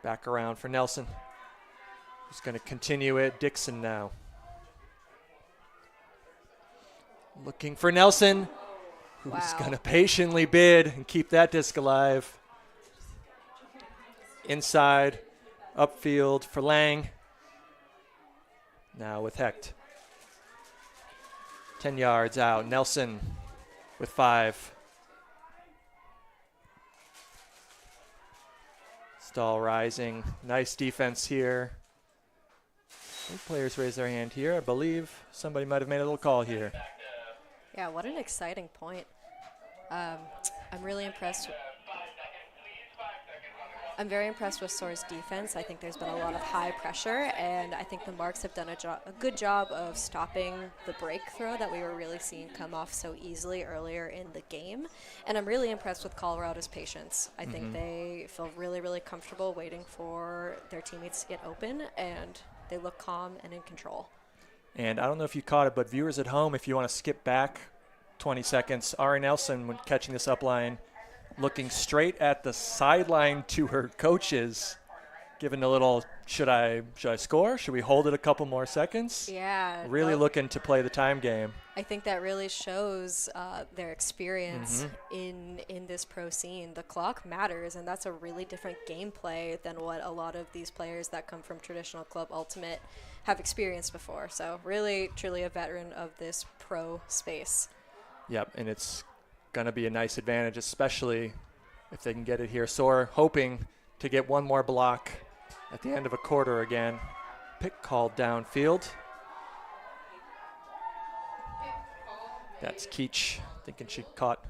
Speaker 1: Back around for Nelson. Who's going to continue it. Dixon now. Looking for Nelson, who's going to patiently bid and keep that disc alive. Inside, upfield for Lang. Now with Hecht. 10 yards out. Nelson with 5. Stahl rising. Nice defense here. Both players raise their hand here. I believe somebody might have made a little call here.
Speaker 2: Yeah, what an exciting point. I'm really impressed. I'm very impressed with Soar's defense. I think there's been a lot of high pressure, and I think the Marks have done a good job of stopping the break throw that we were really seeing come off so easily earlier in the game. And I'm really impressed with Colorado's patience. I think they feel really, really comfortable waiting for their teammates to get open, and they look calm and in control.
Speaker 1: And I don't know if you caught it, but viewers at home, if you want to skip back 20 seconds, Ari Nelson, when catching this up line, looking straight at the sideline to her coaches, giving a little, should I score? Should we hold it a couple more seconds?
Speaker 2: Yeah.
Speaker 1: Really looking to play the time game.
Speaker 2: I think that really shows their experience in this pro scene. The clock matters, and that's a really different gameplay than what a lot of these players that come from traditional Club Ultimate have experienced before. So really, truly a veteran of this pro space.
Speaker 1: Yep, and it's going to be a nice advantage, especially if they can get it here. Soar hoping to get one more block at the end of a quarter again. Pick called downfield. That's Keach thinking she caught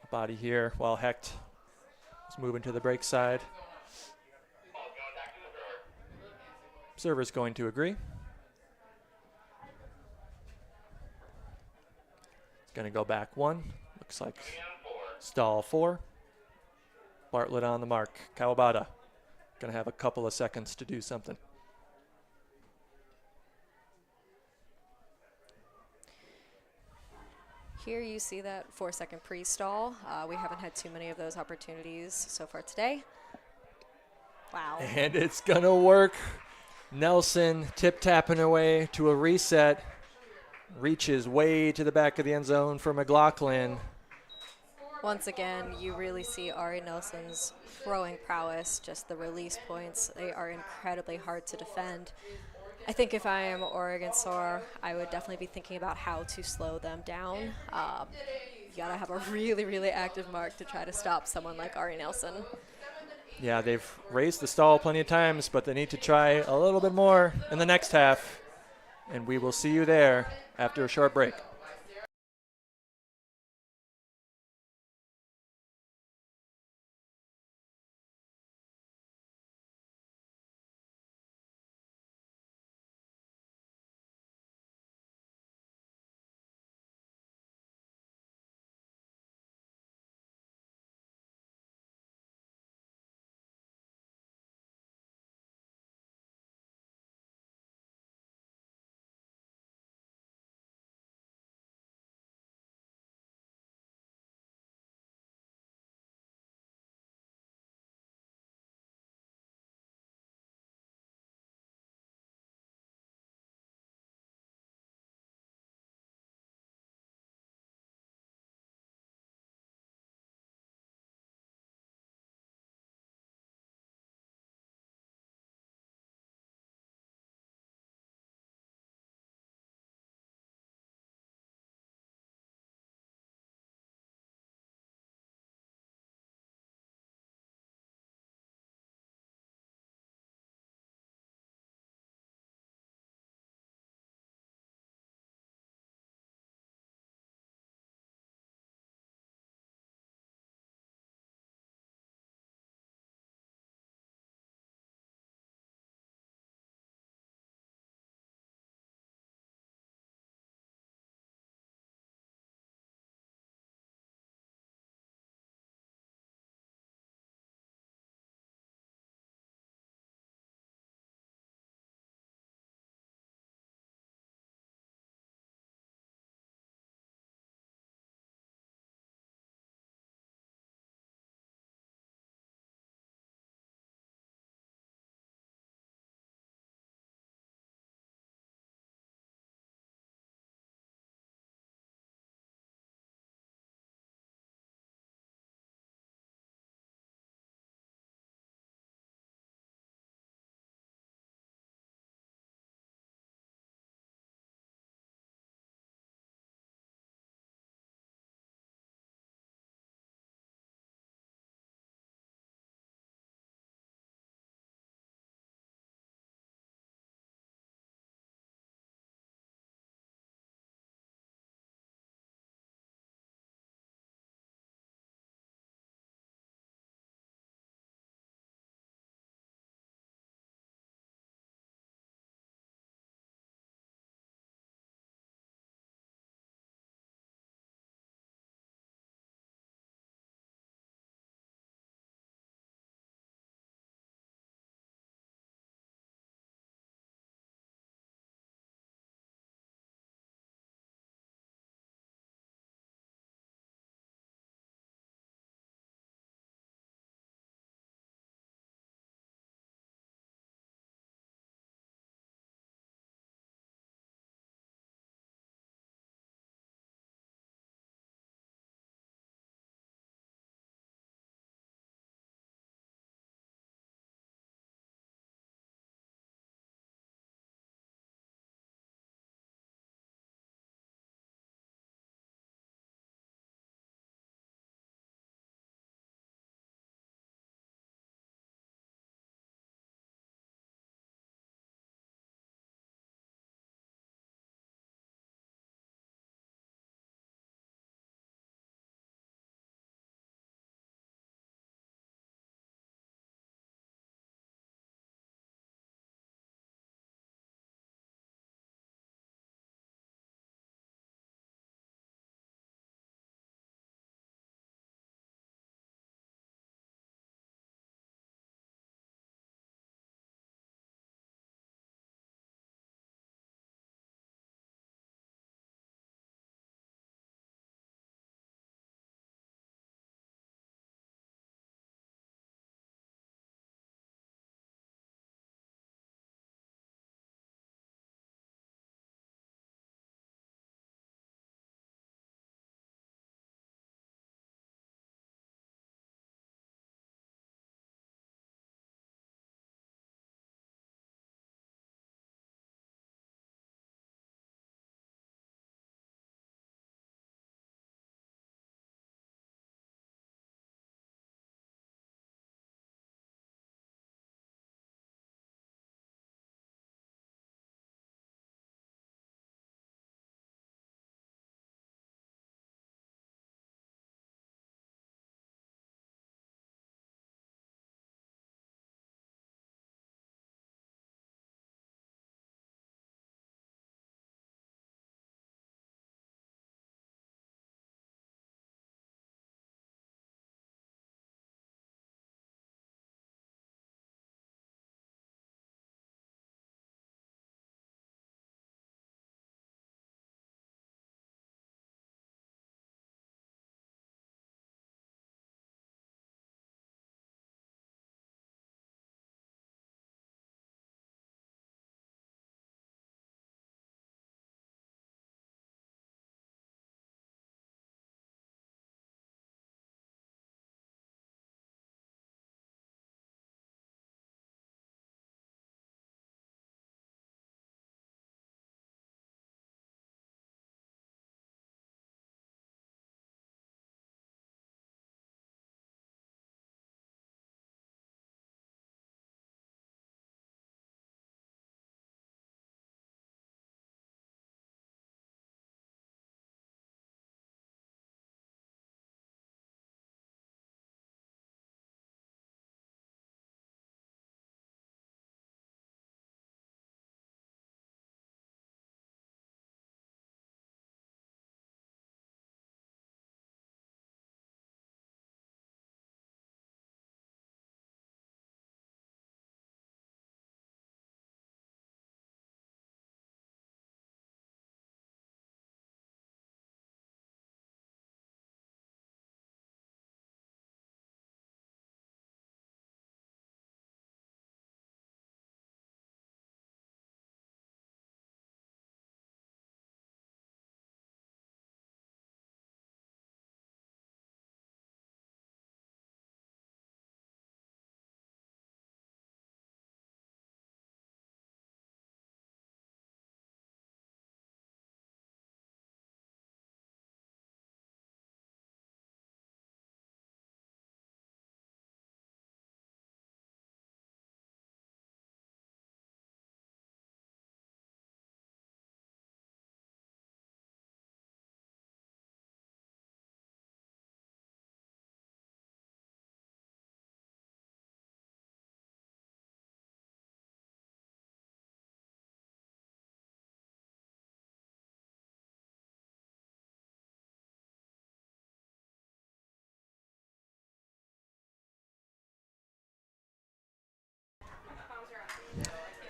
Speaker 1: a body here while Hecht is moving to the break side. Observer's going to agree. It's going to go back one. Looks like Stahl 4. Bartlett on the mark. Kawabata going to have a couple of seconds to do something.
Speaker 2: Here you see that 4-second pre-stall. We haven't had too many of those opportunities so far today. Wow.
Speaker 1: And it's going to work. Nelson tip-tapping away to a reset. Reaches way to the back of the end zone for McLaughlin.
Speaker 2: Once again, you really see Ari Nelson's throwing prowess, just the release points. They are incredibly hard to defend. I think if I am Oregon Soar, I would definitely be thinking about how to slow them down. You gotta have a really, really active mark to try to stop someone like Ari Nelson.
Speaker 1: Yeah, they've raised the stall plenty of times, but they need to try a little bit more in the next half. And we will see you there after a short break.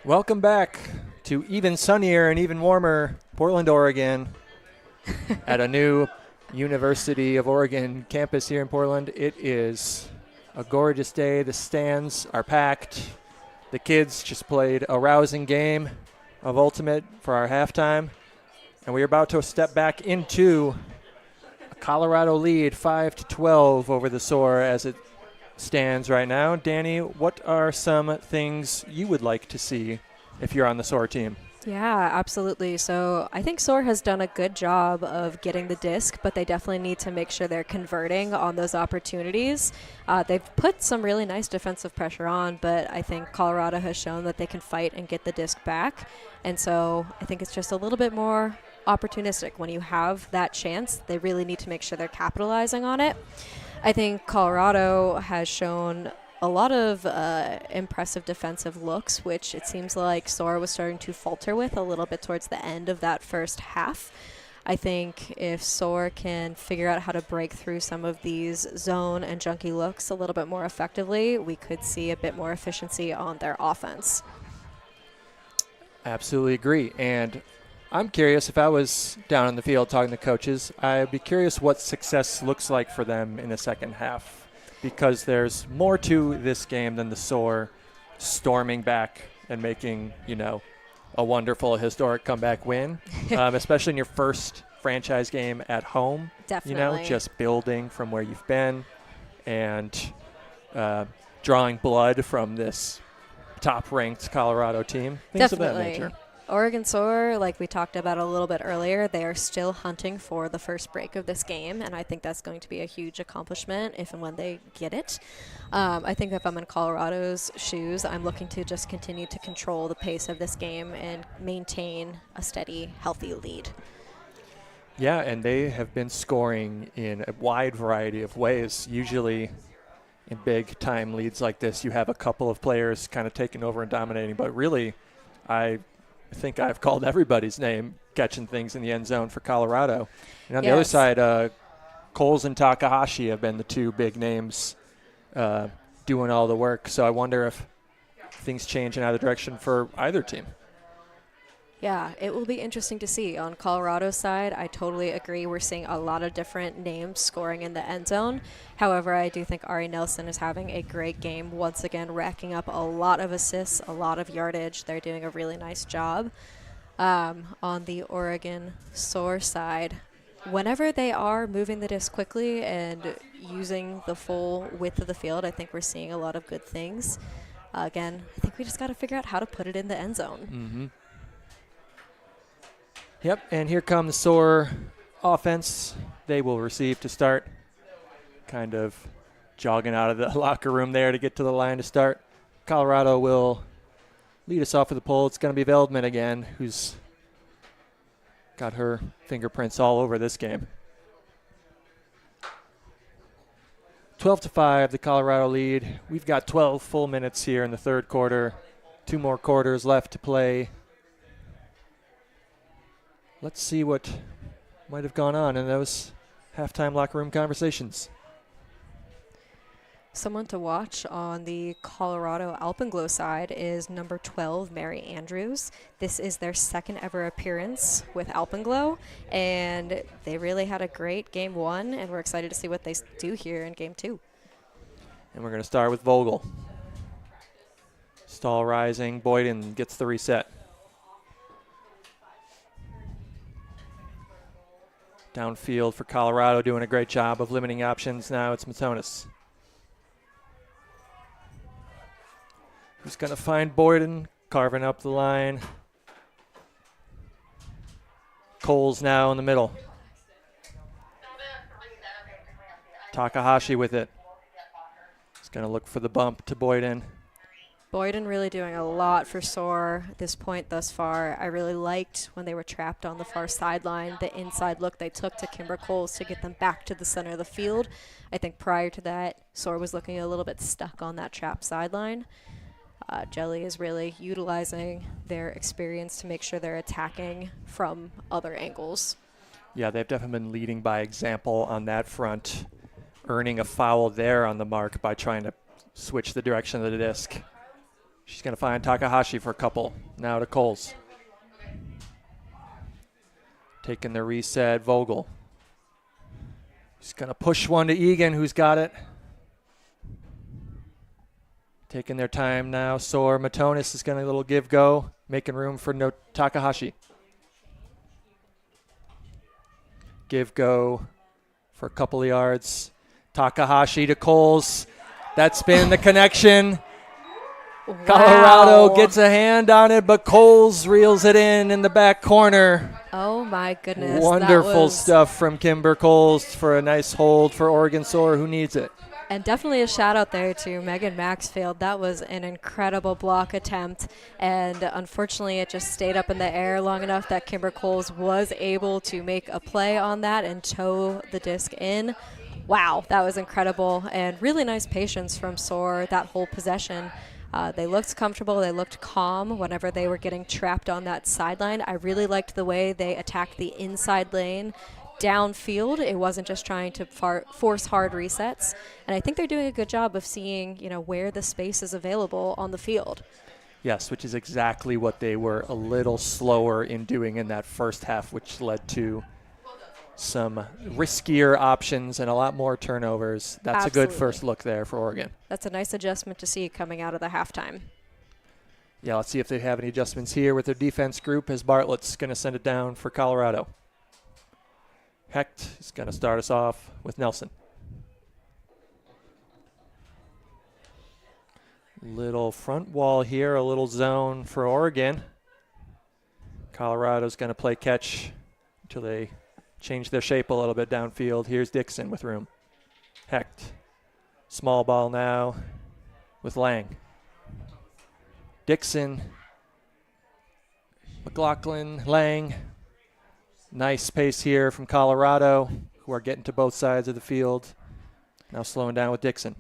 Speaker 1: Welcome back to even sunnier and even warmer Portland, Oregon, at a new University of Oregon campus here in Portland. It is a gorgeous day. The stands are packed. The kids just played a rousing game of Ultimate for our halftime, and we're about to step back into a Colorado lead, 5-12 over the Soar as it stands right now. Danny, what are some things you would like to see if you're on the Soar team?
Speaker 2: Yeah, absolutely. So I think Soar has done a good job of getting the disc, but they definitely need to make sure they're converting on those opportunities. They've put some really nice defensive pressure on, but I think Colorado has shown that they can fight and get the disc back. And so I think it's just a little bit more opportunistic. When you have that chance, they really need to make sure they're capitalizing on it. I think Colorado has shown a lot of impressive defensive looks, which it seems like Soar was starting to falter with a little bit towards the end of that first half. I think if Soar can figure out how to break through some of these zone and junkie looks a little bit more effectively, we could see a bit more efficiency on their offense.
Speaker 1: Absolutely agree. And I'm curious, if I was down in the field talking to coaches, I'd be curious what success looks like for them in the second half, because there's more to this game than the Soar storming back and making, a wonderful historic comeback win, especially in your first franchise game at home.
Speaker 2: Definitely.
Speaker 1: Just building from where you've been and drawing blood from this top-ranked Colorado team. Things of that
Speaker 2: Definitely.
Speaker 1: nature.
Speaker 2: Oregon Soar, like we talked about a little bit earlier, they are still hunting for the first break of this game, and I think that's going to be a huge accomplishment if and when they get it. I think if I'm in Colorado's shoes, I'm looking to just continue to control the pace of this game and maintain a steady, healthy lead.
Speaker 1: Yeah, and they have been scoring in a wide variety of ways. Usually in big-time leads like this, you have a couple of players kind of taking over and dominating, but really I think I've called everybody's name catching things in the end zone for Colorado. And on the other side, Coles and Takahashi have been the two big names doing all the work. So I wonder if things change in either direction for either team.
Speaker 2: Yeah, it will be interesting to see. On Colorado's side, I totally agree. We're seeing a lot of different names scoring in the end zone. However, I do think Ari Nelson is having a great game, once again racking up a lot of assists, a lot of yardage. They're doing a really nice job. On the Oregon Soar side, whenever they are moving the disc quickly and using the full width of the field, I think we're seeing a lot of good things. Again, I think we just got to figure out how to put it in the end zone.
Speaker 1: Mm-hmm. Yep, and here comes the Soar offense. They will receive to start. Kind of jogging out of the locker room there to get to the line to start. Colorado will lead us off with the pull. It's going to be Veldman again, who's got her fingerprints all over this game. 12-5, the Colorado lead. We've got 12 full minutes here in the third quarter. 2 more quarters left to play. Let's see what might have gone on in those halftime locker room conversations.
Speaker 2: Someone to watch on the Colorado Alpenglow side is number 12, Mary Andrews. This is their second ever appearance with Alpenglow, and they really had a great game 1, and we're excited to see what they do here in game 2.
Speaker 1: And we're going to start with Vogel. Stall rising, Boyden gets the reset. Downfield for Colorado, doing a great job of limiting options. Now it's Matonis, who's going to find Boyden, carving up the line. Coles now in the middle. Takahashi with it. He's going to look for the bump to Boyden.
Speaker 2: Boyden really doing a lot for Soar at this point thus far. I really liked when they were trapped on the far sideline, the inside look they took to Kimber Coles to get them back to the center of the field. I think prior to that, Soar was looking a little bit stuck on that trap sideline. Jelly is really utilizing their experience to make sure they're attacking from other angles.
Speaker 1: Yeah, they've definitely been leading by example on that front, earning a foul there on the mark by trying to switch the direction of the disc. She's going to find Takahashi for a couple. Now to Coles. Taking the reset, Vogel. She's going to push one to Egan, who's got it. Taking their time now. Soar, Matonis is going to a little give-go, making room for Takahashi. Give-go for a couple of yards. Takahashi to Coles. That's been the connection.
Speaker 2: Wow.
Speaker 1: Colorado gets a hand on it, but Coles reels it in the back corner.
Speaker 2: Oh, my goodness.
Speaker 1: Wonderful stuff from Kimber Coles for a nice hold for Oregon Soar, who needs it.
Speaker 2: And definitely a shout out there to Megan Maxfield. That was an incredible block attempt. And unfortunately, it just stayed up in the air long enough that Kimber Coles was able to make a play on that and tow the disc in. Wow, that was incredible. And really nice patience from Soar that whole possession. They looked comfortable. They looked calm whenever they were getting trapped on that sideline. I really liked the way they attacked the inside lane downfield. It wasn't just trying to force hard resets. And I think they're doing a good job of seeing, where the space is available on the field.
Speaker 1: Yes, which is exactly what they were a little slower in doing in that first half, which led to some riskier options and a lot more turnovers. That's
Speaker 2: Absolutely.
Speaker 1: A good first look there for Oregon.
Speaker 2: That's a nice adjustment to see coming out of the halftime.
Speaker 1: Yeah, let's see if they have any adjustments here with their defense group as Bartlett's going to send it down for Colorado. Hecht is going to start us off with Nelson. Little front wall here, a little zone for Oregon. Colorado's going to play catch until they change their shape a little bit downfield. Here's Dixon with room. Hecht. Small ball now with Lang. Dixon. McLaughlin. Lang. Nice pace here from Colorado, who are getting to both sides of the field. Now slowing down with Dixon.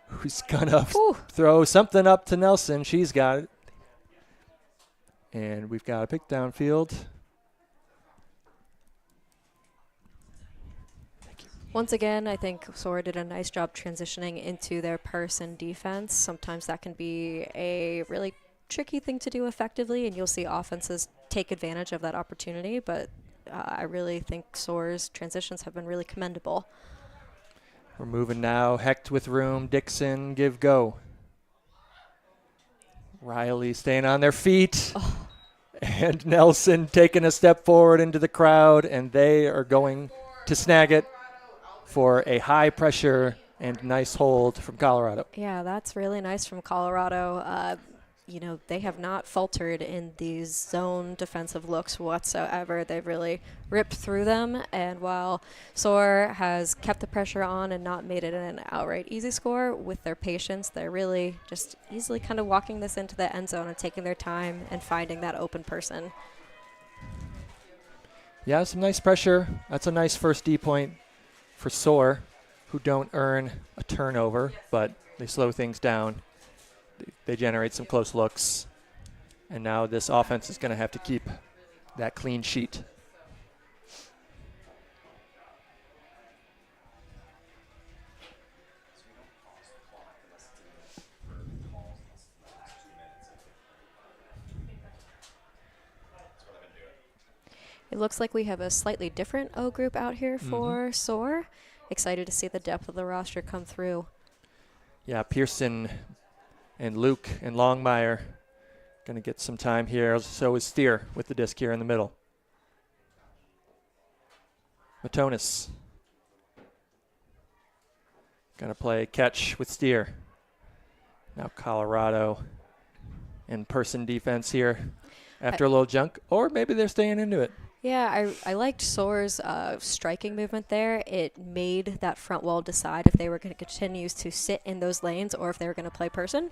Speaker 1: Who's going to throw something up to Nelson. She's got it. And we've got a pick downfield.
Speaker 2: Once again, I think Soar did a nice job transitioning into their person defense. Sometimes that can be a really tricky thing to do effectively, and you'll see offenses take advantage of that opportunity, but I really think Soar's transitions have been really commendable.
Speaker 1: We're moving now. Hecht with room. Dixon, give go. Riley staying on their feet.
Speaker 2: Oh.
Speaker 1: And Nelson taking a step forward into the crowd, and they are going to snag it for a high pressure and nice hold from Colorado.
Speaker 2: Yeah, that's really nice from Colorado. They have not faltered in these zone defensive looks whatsoever. They've really ripped through them. And while Soar has kept the pressure on and not made it an outright easy score, with their patience, they're really just easily kind of walking this into the end zone and taking their time and finding that open person.
Speaker 1: Yeah, some nice pressure. That's a nice first D point for Soar, who don't earn a turnover, but they slow things down. They generate some close looks. And now this offense is going to have to keep that clean sheet.
Speaker 2: It looks like we have a slightly different O group out here for Soar. Excited to see the depth of the roster come through.
Speaker 1: Yeah, Pearson and Luke and Longmire going to get some time here. So is Steer with the disc here in the middle. Matonis going to play catch with Steer. Now Colorado in person defense here after a little junk, or maybe they're staying into it.
Speaker 2: Yeah, I liked Soar's striking movement there. It made that front wall decide if they were going to continue to sit in those lanes or if they were going to play person.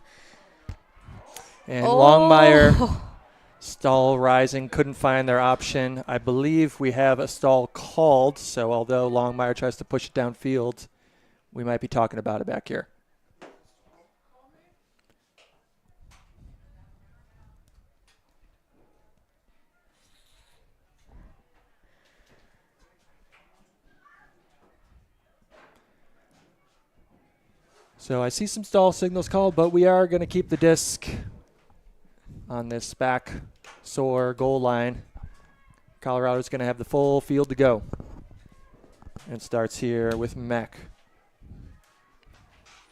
Speaker 1: And Longmire, stall rising, couldn't find their option. I believe we have a stall called, so although Longmire tries to push it downfield, we might be talking about it back here. So I see some stall signals called, but we are going to keep the disc on this back Soar goal line. Colorado's going to have the full field to go. And starts here with Mack.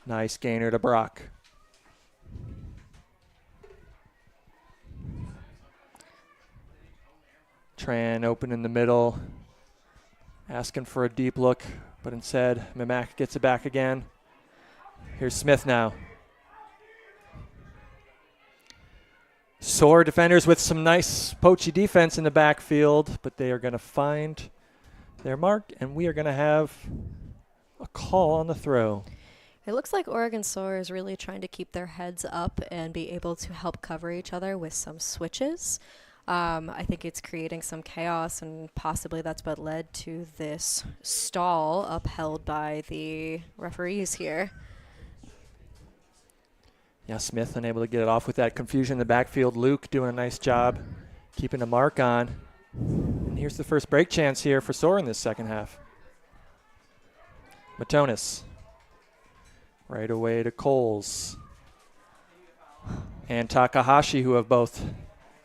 Speaker 1: Nice gainer to Brock. Tran open in the middle, asking for a deep look, but instead Mack gets it back again. Here's Smith now. Soar defenders with some nice poachy defense in the backfield, but they are going to find their mark, and we are going to have a call on the throw.
Speaker 2: It looks like Oregon Soar is really trying to keep their heads up and be able to help cover each other with some switches. I think it's creating some chaos, and possibly that's what led to this stall upheld by the referees here.
Speaker 1: Yeah, Smith unable to get it off with that confusion in the backfield. Luke doing a nice job keeping a mark on. And here's the first break chance here for Soar in this second half. Matonis. Right away to Coles. And Takahashi, who have both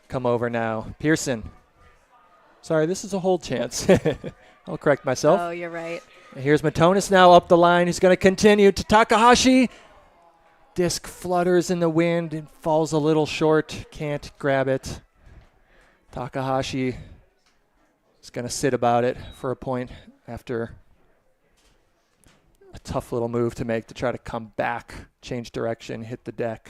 Speaker 1: come over now. Pearson. Sorry, this is a hold chance. I'll correct myself.
Speaker 2: Oh, you're right.
Speaker 1: Here's Matonis now up the line. He's going to continue to Takahashi. Disc flutters in the wind and falls a little short. Can't grab it. Takahashi is going to sit about it for a point after a tough little move to make to try to come back, change direction, hit the deck.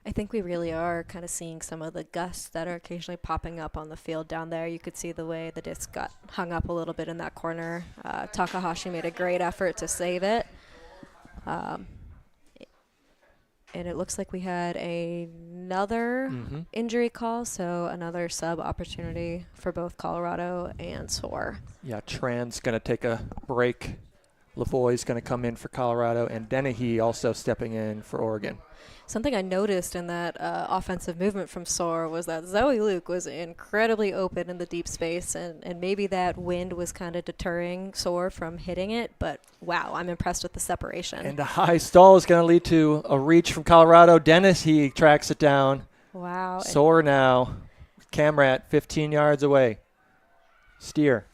Speaker 2: I think we really are kind of seeing some of the gusts that are occasionally popping up on the field down there. You could see the way the disc got hung up a little bit in that corner. Takahashi made a great effort to save it. And it looks like we had another injury call, so another sub opportunity for both Colorado and Soar.
Speaker 1: Yeah, Tran's going to take a break. Lavoie's going to come in for Colorado, and Dennehy also stepping in for Oregon.
Speaker 2: Something I noticed in that offensive movement from Soar was that Zoe Luke was incredibly open in the deep space, and maybe that wind was kind of deterring Soar from hitting it, but wow, I'm impressed with the separation.
Speaker 1: And a high stall is going to lead to a reach from Colorado. Dennehy tracks it down.
Speaker 2: Wow.
Speaker 1: Soar now. Camrat 15 yards away. Steer.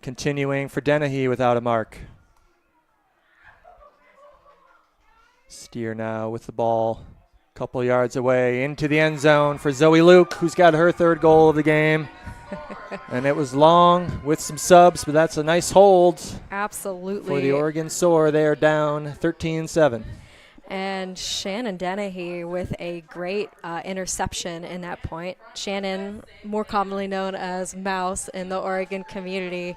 Speaker 1: Continuing for Dennehy without a mark. Steer now with the ball a couple yards away into the end zone for Zoe Luke, who's got her third goal of the game. And it was long with some subs, but that's a nice hold.
Speaker 2: Absolutely.
Speaker 1: For the Oregon Soar. They are down 13-7.
Speaker 2: And Shannon Dennehy with a great interception in that point. Shannon, more commonly known as Mouse in the Oregon community,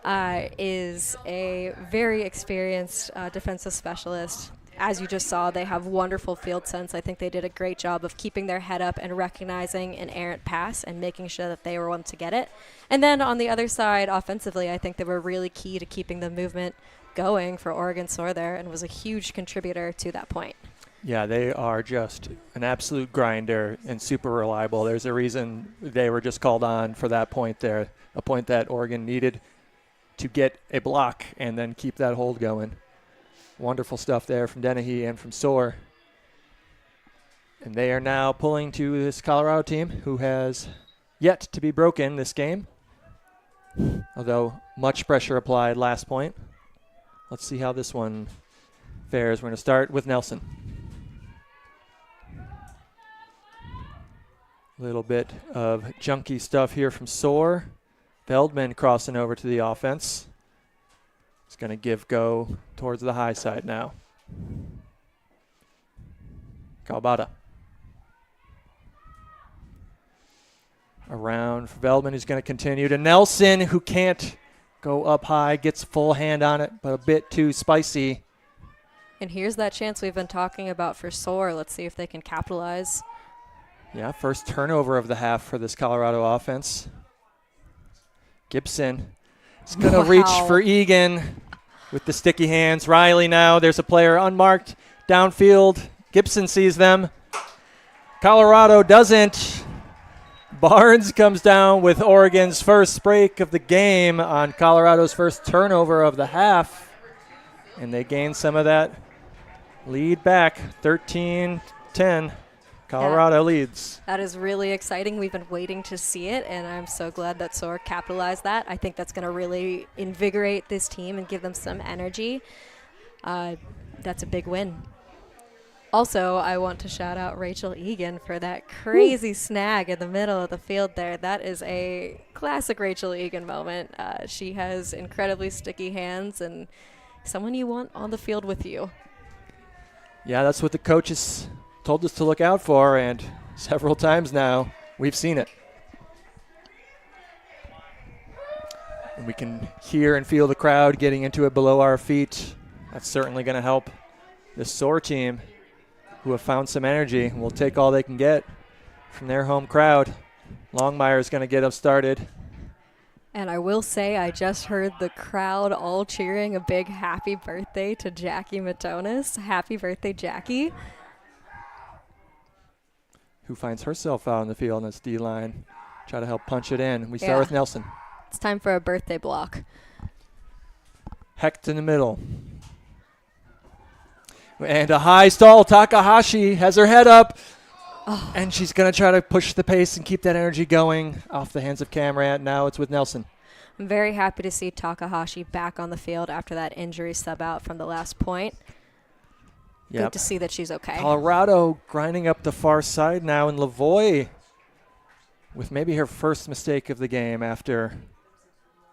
Speaker 2: is a very experienced defensive specialist. As you just saw, they have wonderful field sense. I think they did a great job of keeping their head up and recognizing an errant pass and making sure that they were one to get it. And then on the other side, offensively, I think they were really key to keeping the movement going for Oregon Soar there and was a huge contributor to that point.
Speaker 1: Yeah, they are just an absolute grinder and super reliable. There's a reason they were just called on for that point there, a point that Oregon needed to get a block and then keep that hold going. Wonderful stuff there from Dennehy and from Soar. And they are now pulling to this Colorado team who has yet to be broken this game, although much pressure applied last point. Let's see how this one fares. We're going to start with Nelson. A little bit of junky stuff here from Soar. Feldman crossing over to the offense. It's going to give go towards the high side now. Calbada. Around for Feldman, who's going to continue to Nelson, who can't go up high, gets full hand on it, but a bit too spicy.
Speaker 2: And here's that chance we've been talking about for Soar. Let's see if they can capitalize.
Speaker 1: Yeah, first turnover of the half for this Colorado offense. Gibson is going to reach for Egan with the sticky hands. Riley now, there's a player unmarked downfield. Gibson sees them. Colorado doesn't. Barnes comes down with Oregon's first break of the game on Colorado's first turnover of the half. And they gain some of that lead back. 13-10. Colorado leads.
Speaker 2: That is really exciting. We've been waiting to see it, and I'm so glad that Soar capitalized that. I think that's going to really invigorate this team and give them some energy. That's a big win. Also, I want to shout out Rachel Egan for that crazy snag in the middle of the field there. That is a classic Rachel Egan moment. She has incredibly sticky hands and someone you want on the field with you.
Speaker 1: Yeah, that's what the coaches told us to look out for, and several times now we've seen it. And we can hear and feel the crowd getting into it below our feet. That's certainly going to help this Soar team, who have found some energy and will take all they can get from their home crowd. Longmire is going to get them started.
Speaker 2: And I will say, I just heard the crowd all cheering a big happy birthday to Jackie Matonis. Happy birthday, Jackie.
Speaker 1: Who finds herself out on the field in this D-line. Try to help punch it in. We start with Nelson.
Speaker 2: It's time for a birthday block.
Speaker 1: Hecht in the middle. And a high stall. Takahashi has her head up.
Speaker 2: Oh.
Speaker 1: And she's going to try to push the pace and keep that energy going off the hands of Camrat. Now it's with Nelson.
Speaker 2: I'm very happy to see Takahashi back on the field after that injury sub out from the last point.
Speaker 1: Yep.
Speaker 2: Good to see that she's okay.
Speaker 1: Colorado grinding up the far side now, and Lavoie with maybe her first mistake of the game after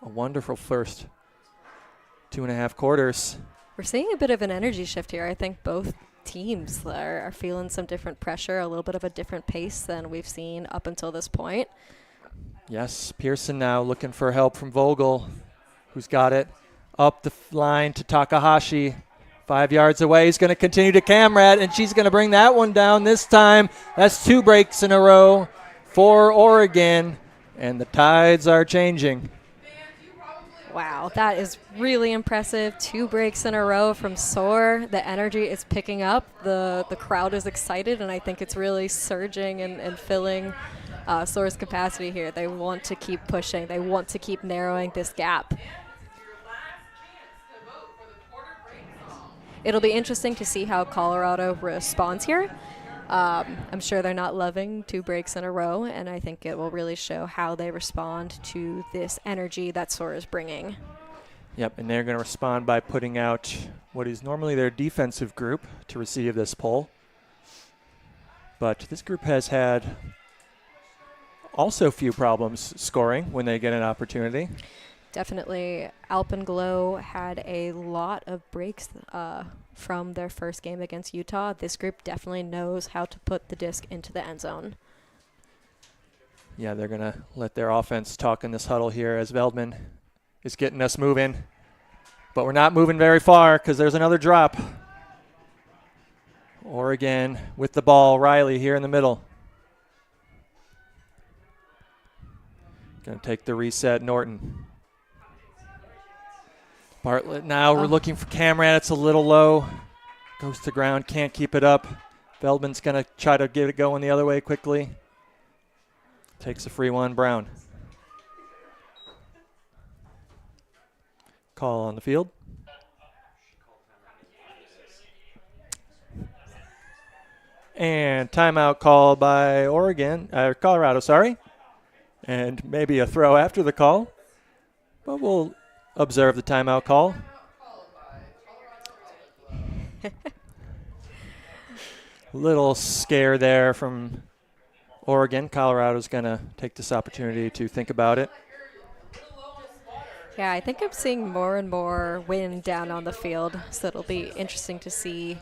Speaker 1: a wonderful first 2.5 quarters.
Speaker 2: We're seeing a bit of an energy shift here. I think both teams are feeling some different pressure, a little bit of a different pace than we've seen up until this point.
Speaker 1: Yes, Pearson now looking for help from Vogel, who's got it up the line to Takahashi. 5 yards away. He's going to continue to Camrat, and she's going to bring that one down this time. That's 2 breaks in a row for Oregon, and the tides are changing.
Speaker 2: Wow, that is really impressive. 2 breaks in a row from Soar. The energy is picking up. The crowd is excited, and I think it's really surging and filling Soar's capacity here. They want to keep pushing. They want to keep narrowing this gap. It'll be interesting to see how Colorado responds here. I'm sure they're not loving 2 breaks in a row, and I think it will really show how they respond to this energy that Soar is bringing.
Speaker 1: Yep, and they're going to respond by putting out what is normally their defensive group to receive this pull. But this group has had also few problems scoring when they get an opportunity.
Speaker 2: Definitely, Alpenglow had a lot of breaks from their first game against Utah. This group definitely knows how to put the disc into the end zone.
Speaker 1: Yeah, they're going to let their offense talk in this huddle here as Veldman is getting us moving. But we're not moving very far because there's another drop. Oregon with the ball. Riley here in the middle. Going to take the reset, Norton. Bartlett now, we're looking for Camrat. It's a little low. Goes to ground, can't keep it up. Veldman's going to try to get it going the other way quickly. Takes a free one, Brown. Call on the field. And timeout call by Colorado, sorry. And maybe a throw after the call. But we'll observe the timeout call. Little scare there from Oregon. Colorado's going to take this opportunity to think about it.
Speaker 2: Yeah, I think I'm seeing more and more wind down on the field, so it'll be interesting to see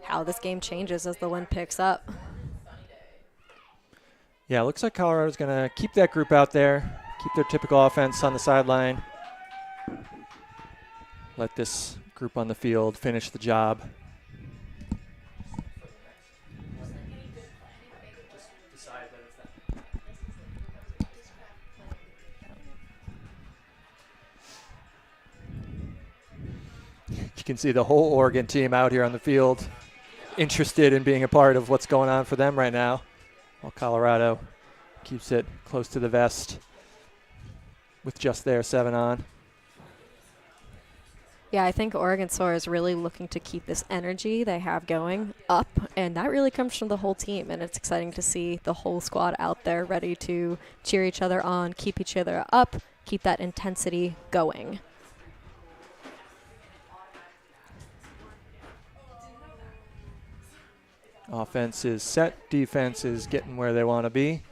Speaker 2: how this game changes as the wind picks up.
Speaker 1: Yeah, it looks like Colorado's going to keep that group out there, keep their typical offense on the sideline. Let this group on the field finish the job. You can see the whole Oregon team out here on the field, interested in being a part of what's going on for them right now, while Colorado keeps it close to the vest with just their 7 on.
Speaker 3: Yeah, I think Oregon Soar is really looking to keep this energy they have going up, and that really comes from the whole team. And it's exciting to see the whole squad out there ready to cheer each other on, keep each other up, keep that intensity going.
Speaker 1: Offense is set. Defense is getting where they want to be.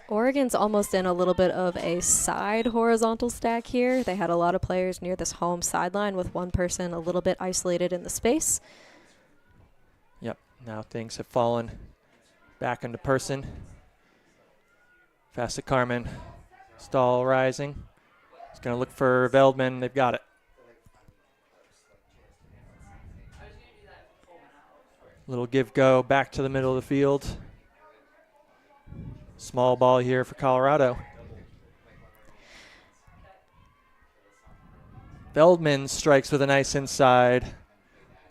Speaker 3: Oregon's almost in a little bit of a side horizontal stack here. They had a lot of players near this home sideline with one person a little bit isolated in the space.
Speaker 1: Yep, now things have fallen back into person. Fast to Carmen. Stall rising. He's going to look for Veldman. They've got it. Little give go back to the middle of the field. Small ball here for Colorado. Veldman strikes with a nice inside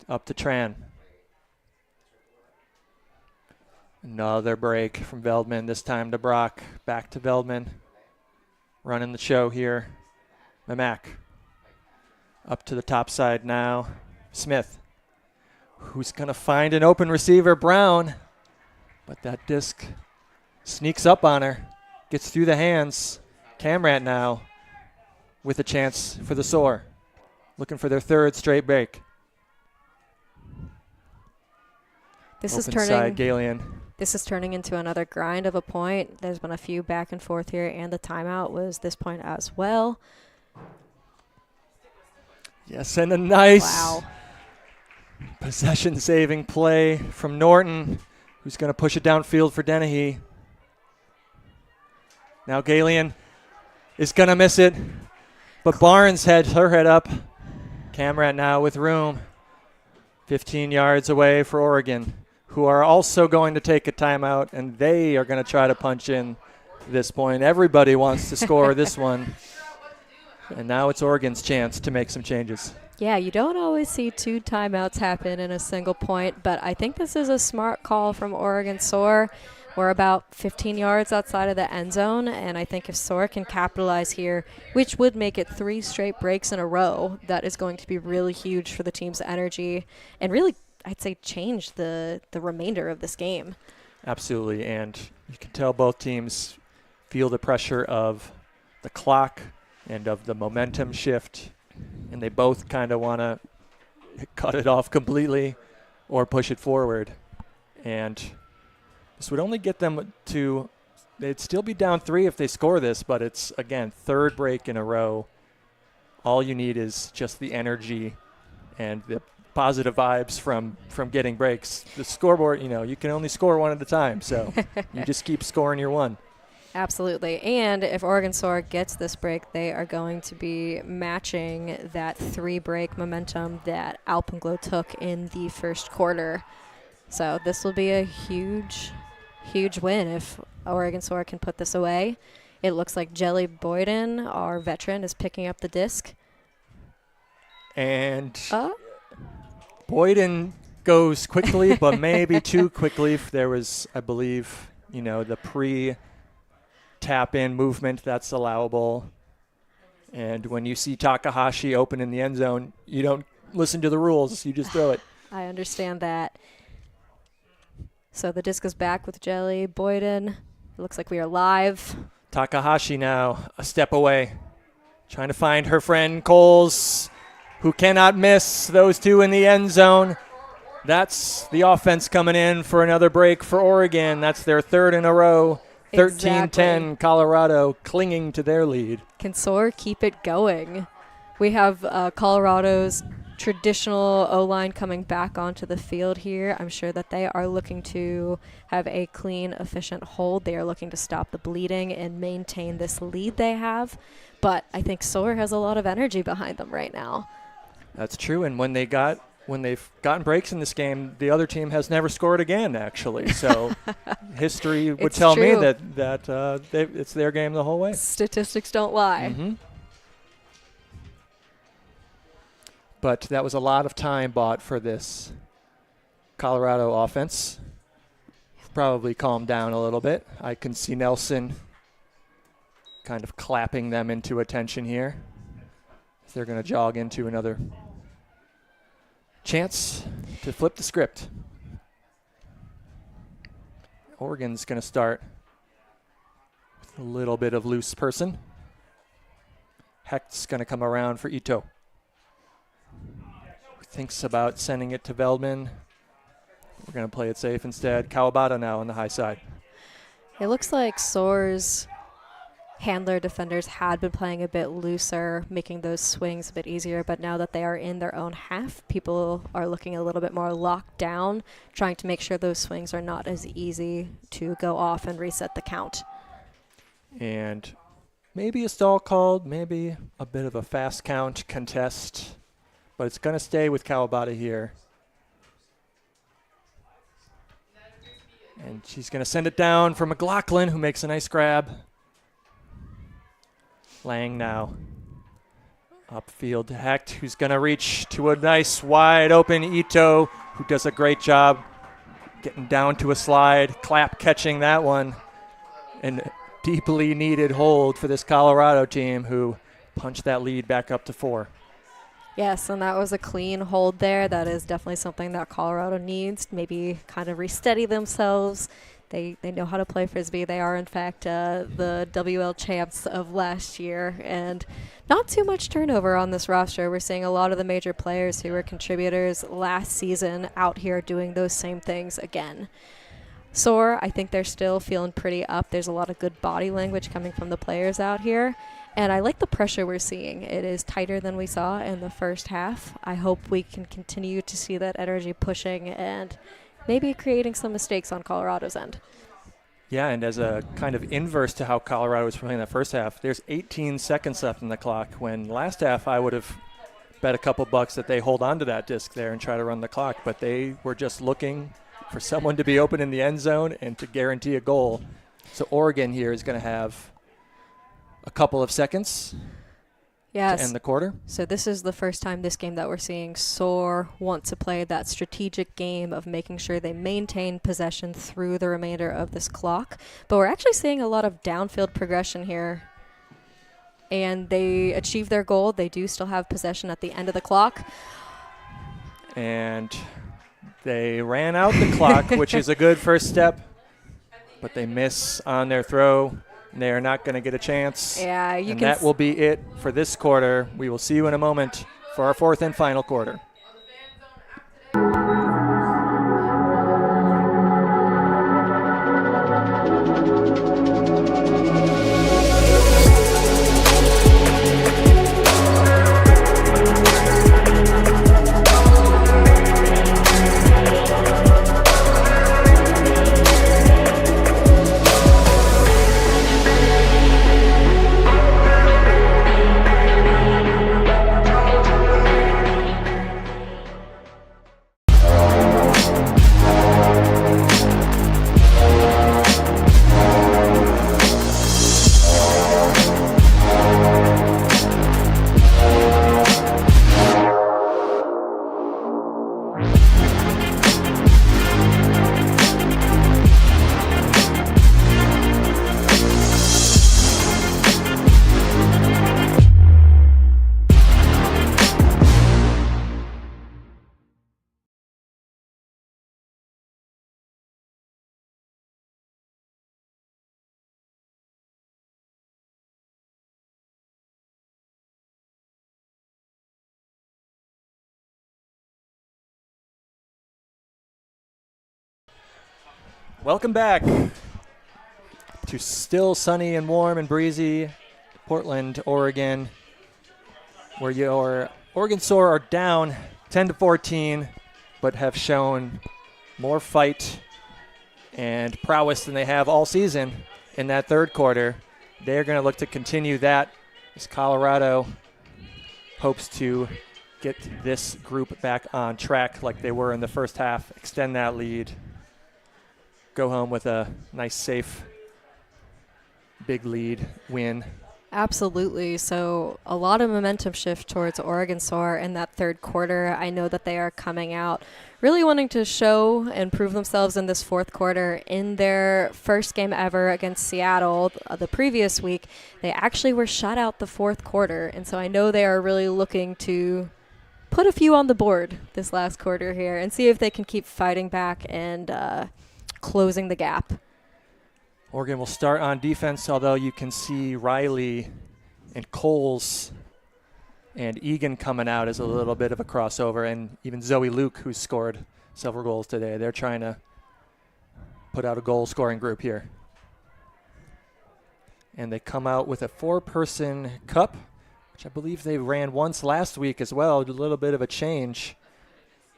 Speaker 1: up to Tran. Another break from Veldman, this time to Brock. Back to Veldman. Running the show here. Mamak. Up to the top side now. Smith. Who's going to find an open receiver? Brown. But that disc sneaks up on her. Gets through the hands. Camrat now with a chance for the Soar. Looking for their third straight break.
Speaker 3: This
Speaker 1: Open side, Galeon.
Speaker 3: This is turning into another grind of a point. There's been a few back and forth here, and the timeout was this point as well.
Speaker 1: Yes, and a nice
Speaker 3: Wow.
Speaker 1: possession-saving play from Norton, who's going to push it downfield for Dennehy. Now Galeon is going to miss it, but Barnes had her head up. Camrat now with room. 15 yards away for Oregon, who are also going to take a timeout, and they are going to try to punch in this point. Everybody wants to score this one. And now it's Oregon's chance to make some changes.
Speaker 3: Yeah, you don't always see two timeouts happen in a single point, but I think this is a smart call from Oregon Soar. We're about 15 yards outside of the end zone, and I think if Soar can capitalize here, which would make it 3 straight breaks in a row, that is going to be really huge for the team's energy and really, I'd say, change the remainder of this game.
Speaker 1: Absolutely, and you can tell both teams feel the pressure of the clock and of the momentum shift, and they both kind of want to cut it off completely or push it forward. And this would only get them to, they'd still be down 3 if they score this, but it's, again, 3rd break in a row. All you need is just the energy and the positive vibes from getting breaks. The scoreboard, you can only score one at a time, so you just keep scoring your one.
Speaker 3: Absolutely. And if Oregon Soar gets this break, they are going to be matching that 3-break momentum that Alpenglow took in the first quarter. So this will be a huge, huge win if Oregon Soar can put this away. It looks like Jelly Boyden, our veteran, is picking up the disc.
Speaker 1: And Boyden goes quickly, but maybe too quickly. There was, I believe, the pre-tap-in movement that's allowable. And when you see Takahashi open in the end zone, you don't listen to the rules. You just throw it.
Speaker 3: I understand that. So the disc is back with Jelly Boyden. It looks like we are live.
Speaker 1: Takahashi now a step away, trying to find her friend Coles, who cannot miss. Those two in the end zone. That's the offense coming in for another break for Oregon. That's their 3rd in a row. 13-10,
Speaker 3: Exactly.
Speaker 1: Colorado clinging to their lead.
Speaker 3: Can Soar keep it going? We have Colorado's traditional O-line coming back onto the field here. I'm sure that they are looking to have a clean, efficient hold. They are looking to stop the bleeding and maintain this lead they have. But I think Soar has a lot of energy behind them right now.
Speaker 1: That's true, and when they've gotten breaks in this game, the other team has never scored again, actually. So history would
Speaker 3: It's
Speaker 1: tell me
Speaker 3: true.
Speaker 1: that it's their game the whole way.
Speaker 3: Statistics don't lie.
Speaker 1: Mm-hmm. But that was a lot of time bought for this Colorado offense. Probably calmed down a little bit. I can see Nelson kind of clapping them into attention here. They're going to jog into another chance to flip the script. Oregon's going to start with a little bit of loose person. Hecht's going to come around for Ito. Thinks about sending it to Veldman. We're going to play it safe instead. Kawabata now on the high side.
Speaker 3: It looks like Soar's handler defenders had been playing a bit looser, making those swings a bit easier, but now that they are in their own half, people are looking a little bit more locked down, trying to make sure those swings are not as easy to go off and reset the count.
Speaker 1: And maybe a stall called, maybe a bit of a fast count contest, but it's going to stay with Kawabata here. And she's going to send it down for McLaughlin, who makes a nice grab. Lang now. Upfield to Hecht, who's going to reach to a nice wide open Ito, who does a great job getting down to a slide. Clapp catching that one. And deeply needed hold for this Colorado team, who punched that lead back up to 4.
Speaker 3: Yes, and that was a clean hold there. That is definitely something that Colorado needs. Maybe kind of re-steady themselves. They know how to play frisbee. They are, in fact, the WUL champs of last year. And not too much turnover on this roster. We're seeing a lot of the major players who were contributors last season out here doing those same things again. Soar, I think they're still feeling pretty up. There's a lot of good body language coming from the players out here. And I like the pressure we're seeing. It is tighter than we saw in the first half. I hope we can continue to see that energy pushing and maybe creating some mistakes on Colorado's end.
Speaker 1: Yeah, and as a kind of inverse to how Colorado was playing that first half, there's 18 seconds left in the clock, when last half I would have bet a couple bucks that they hold on to that disc there and try to run the clock, but they were just looking for someone to be open in the end zone and to guarantee a goal. So Oregon here is going to have a couple of seconds to end the quarter.
Speaker 3: So this is the first time this game that we're seeing Soar want to play that strategic game of making sure they maintain possession through the remainder of this clock. But we're actually seeing a lot of downfield progression here. And they achieve their goal. They do still have possession at the end of the clock.
Speaker 1: And they ran out the clock, which is a good first step. But they miss on their throw. They are not going to get a chance.
Speaker 3: Yeah,
Speaker 1: and that will be it for this quarter. We will see you in a moment for our fourth and final quarter. Welcome back to still sunny and warm and breezy Portland, Oregon, where your Oregon Soar are down 10-14, but have shown more fight and prowess than they have all season in that third quarter. They're going to look to continue that as Colorado hopes to get this group back on track like they were in the first half, extend that lead, go home with a nice, safe, big lead win.
Speaker 3: Absolutely. So a lot of momentum shift towards Oregon Soar in that third quarter. I know that they are coming out really wanting to show and prove themselves in this fourth quarter. In their first game ever against Seattle the previous week, they actually were shut out the fourth quarter. And so I know they are really looking to put a few on the board this last quarter here and see if they can keep fighting back and closing the gap.
Speaker 1: Oregon will start on defense, although you can see Riley and Coles and Egan coming out as a little bit of a crossover, and even Zoe Luke, who's scored several goals today. They're trying to put out a goal-scoring group here. And they come out with a 4-person cup, which I believe they ran once last week as well, a little bit of a change.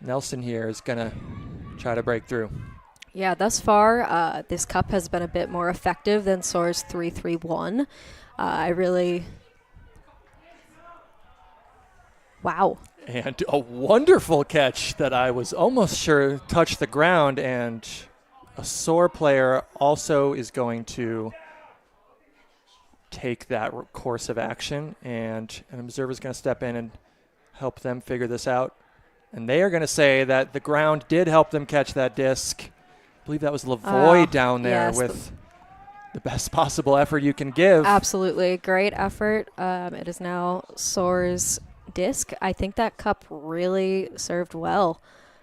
Speaker 1: Nelson here is going to try to break through.
Speaker 3: Yeah, thus far, this cup has been a bit more effective than Soar's 3-3-1. Wow.
Speaker 1: And a wonderful catch that I was almost sure touched the ground, and a Soar player also is going to take that course of action, and an observer is going to step in and help them figure this out. And they are going to say that the ground did help them catch that disc. I believe that was Lavoie down there with the best possible effort you can give.
Speaker 3: Absolutely. Great effort. It is now Soar's disc. I think that cup really served well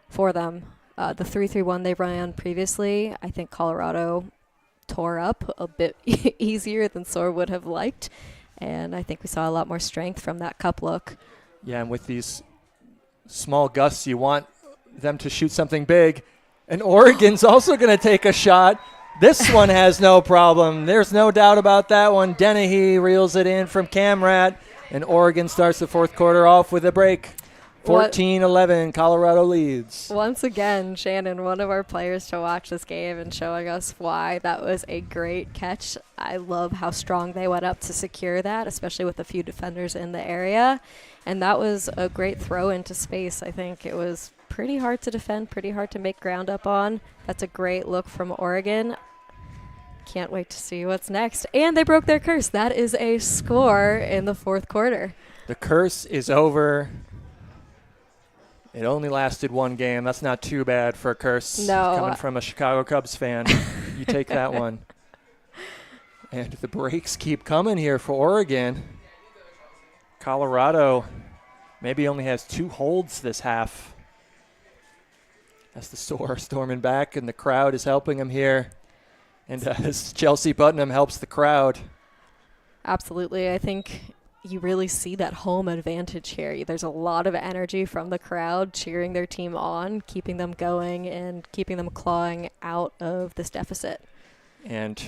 Speaker 3: for them. The 3-3-1 they ran previously, I think Colorado tore up a bit easier than Soar would have liked. And I think we saw a lot more strength from that cup look.
Speaker 1: Yeah, and with these small gusts, you want them to shoot something big. And Oregon's also going to take a shot. This one has no problem. There's no doubt about that one. Dennehy reels it in from Camrat, and Oregon starts the fourth quarter off with a break. 14-11, Colorado leads.
Speaker 3: Once again, Shannon, one of our players to watch this game and showing us why that was a great catch. I love how strong they went up to secure that, especially with a few defenders in the area. And that was a great throw into space. I think it was pretty hard to defend, pretty hard to make ground up on. That's a great look from Oregon. Can't wait to see what's next. And they broke their curse. That is a score in the fourth quarter.
Speaker 1: The curse is over. It only lasted one game. That's not too bad for a curse.
Speaker 3: No.
Speaker 1: Coming from a Chicago Cubs fan. You take that one. And the breaks keep coming here for Oregon. Colorado maybe only has 2 holds this half. As the Soar storming back, and the crowd is helping him here. And as Chelsea Putnam helps the crowd.
Speaker 3: Absolutely. I think you really see that home advantage here. There's a lot of energy from the crowd cheering their team on, keeping them going and keeping them clawing out of this deficit.
Speaker 1: And,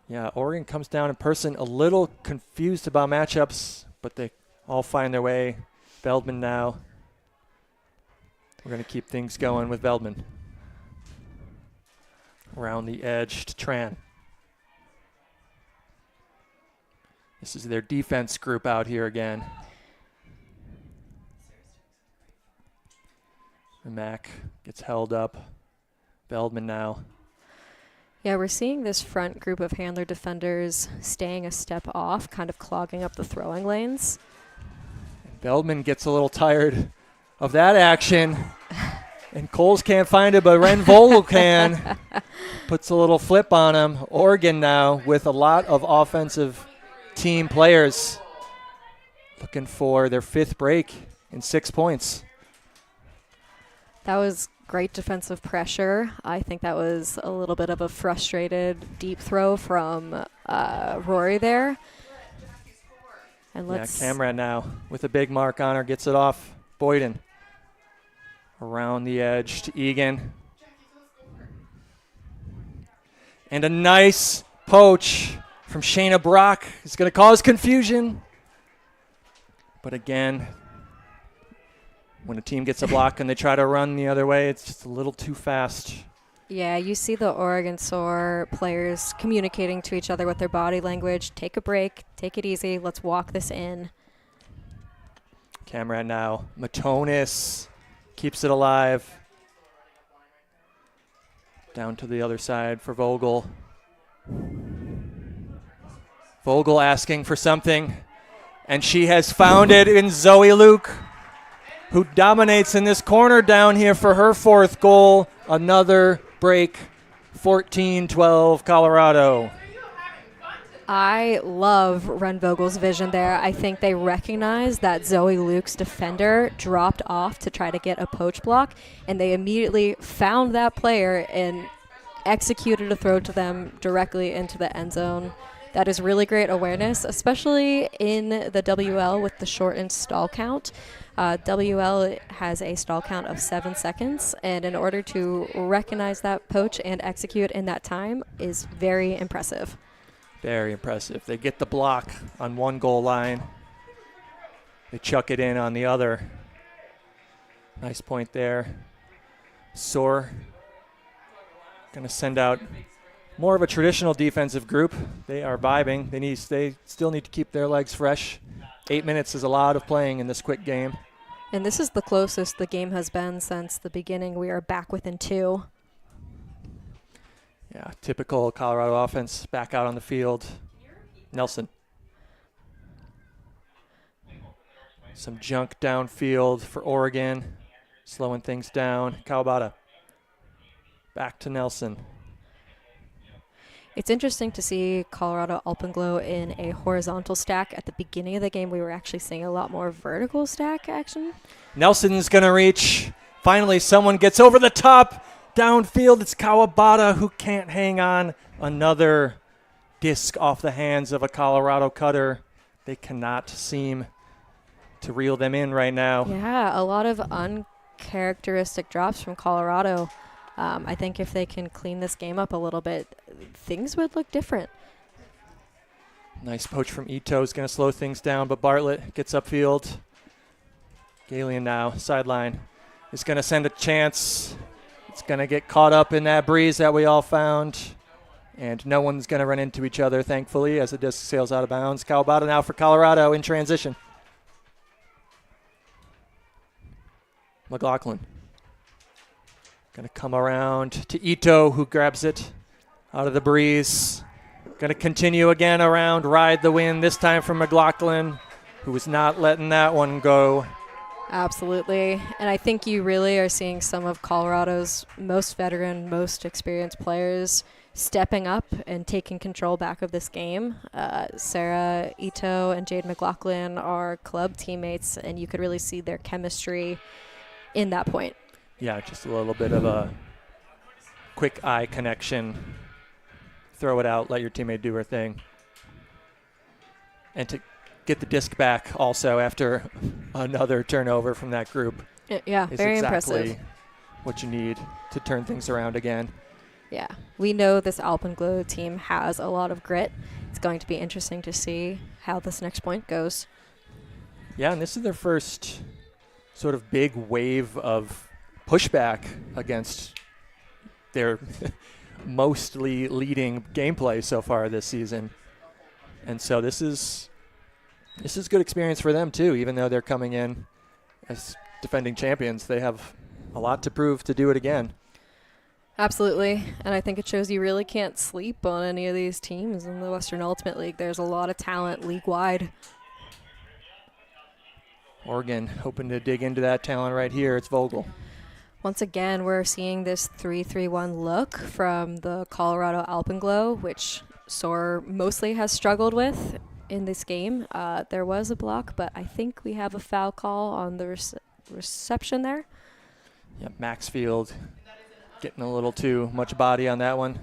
Speaker 1: yeah, Oregon comes down in person, a little confused about matchups, but they all find their way. Veldman now. We're going to keep things going with Veldman. Around the edge to Tran. This is their defense group out here again. Mack gets held up. Veldman now.
Speaker 3: Yeah, we're seeing this front group of handler defenders staying a step off, kind of clogging up the throwing lanes.
Speaker 1: Veldman gets a little tired of that action. And Coles can't find it, but Ren Vogel can. Puts a little flip on him. Oregon now with a lot of offensive team players looking for their 5th break in 6 points.
Speaker 3: That was great defensive pressure. I think that was a little bit of a frustrated deep throw from Rory there. And let's
Speaker 1: Camera now with a big mark on her, gets it off. Boyden. Around the edge to Egan. And a nice poach from Shayna Brock. It's going to cause confusion. But again, when a team gets a block and they try to run the other way, it's just a little too fast.
Speaker 3: Yeah, you see the Oregon Soar players communicating to each other with their body language. Take a break. Take it easy. Let's walk this in.
Speaker 1: Camera now. Matonis keeps it alive. Down to the other side for Vogel. Vogel asking for something, and she has found it in Zoe Luke, who dominates in this corner down here for her 4th goal. Another break, 14-12 Colorado.
Speaker 3: I love Renvogel's vision there. I think they recognized that Zoe Luke's defender dropped off to try to get a poach block, and they immediately found that player and executed a throw to them directly into the end zone. That is really great awareness, especially in the WL with the shortened stall count. WL has a stall count of 7 seconds, and in order to recognize that poach and execute in that time is very impressive.
Speaker 1: Very impressive. They get the block on one goal line. They chuck it in on the other. Nice point there. Soar going to send out more of a traditional defensive group. They are vibing. They still need to keep their legs fresh. 8 minutes is a lot of playing in this quick game.
Speaker 3: And this is the closest the game has been since the beginning. We are back within 2.
Speaker 1: Yeah, typical Colorado offense back out on the field. Nelson. Some junk downfield for Oregon, slowing things down. Kawabata. Back to Nelson.
Speaker 3: It's interesting to see Colorado Alpenglow in a horizontal stack. At the beginning of the game, we were actually seeing a lot more vertical stack action.
Speaker 1: Nelson's going to reach. Finally, someone gets over the top. Downfield, it's Kawabata who can't hang on. Another disc off the hands of a Colorado cutter. They cannot seem to reel them in right now.
Speaker 3: Yeah, a lot of uncharacteristic drops from Colorado. I think if they can clean this game up a little bit, things would look different.
Speaker 1: Nice poach from Ito is going to slow things down, but Bartlett gets upfield. Galian now, sideline, is going to send a chance. It's going to get caught up in that breeze that we all found. And no one's going to run into each other, thankfully, as the disc sails out of bounds. Kawabata now for Colorado in transition. McLaughlin. Going to come around to Ito, who grabs it out of the breeze. Going to continue again around, ride the wind, this time from McLaughlin, who was not letting that one go.
Speaker 3: Absolutely. And I think you really are seeing some of Colorado's most veteran, most experienced players stepping up and taking control back of this game. Sarah Ito and Jade McLaughlin are club teammates, and you could really see their chemistry in that point.
Speaker 1: Yeah, just a little bit of a quick eye connection. Throw it out, let your teammate do her thing. And to get the disc back also after another turnover from that group.
Speaker 3: Yeah, very
Speaker 1: exactly
Speaker 3: impressive.
Speaker 1: What you need to turn things around again.
Speaker 3: Yeah, we know this Alpenglow team has a lot of grit. It's going to be interesting to see how this next point goes.
Speaker 1: Yeah, and this is their first sort of big wave of pushback against their mostly leading gameplay so far this season. And so this is good experience for them too, even though they're coming in as defending champions. They have a lot to prove to do it again.
Speaker 3: Absolutely, and I think it shows you really can't sleep on any of these teams in the Western Ultimate League. There's a lot of talent league-wide.
Speaker 1: Oregon hoping to dig into that talent right here. It's Vogel.
Speaker 3: Once again, we're seeing this 3-3-1 look from the Colorado Alpenglow, which Soar mostly has struggled with in this game. There was a block, but I think we have a foul call on the reception there.
Speaker 1: Yeah, Maxfield getting a little too much body on that one.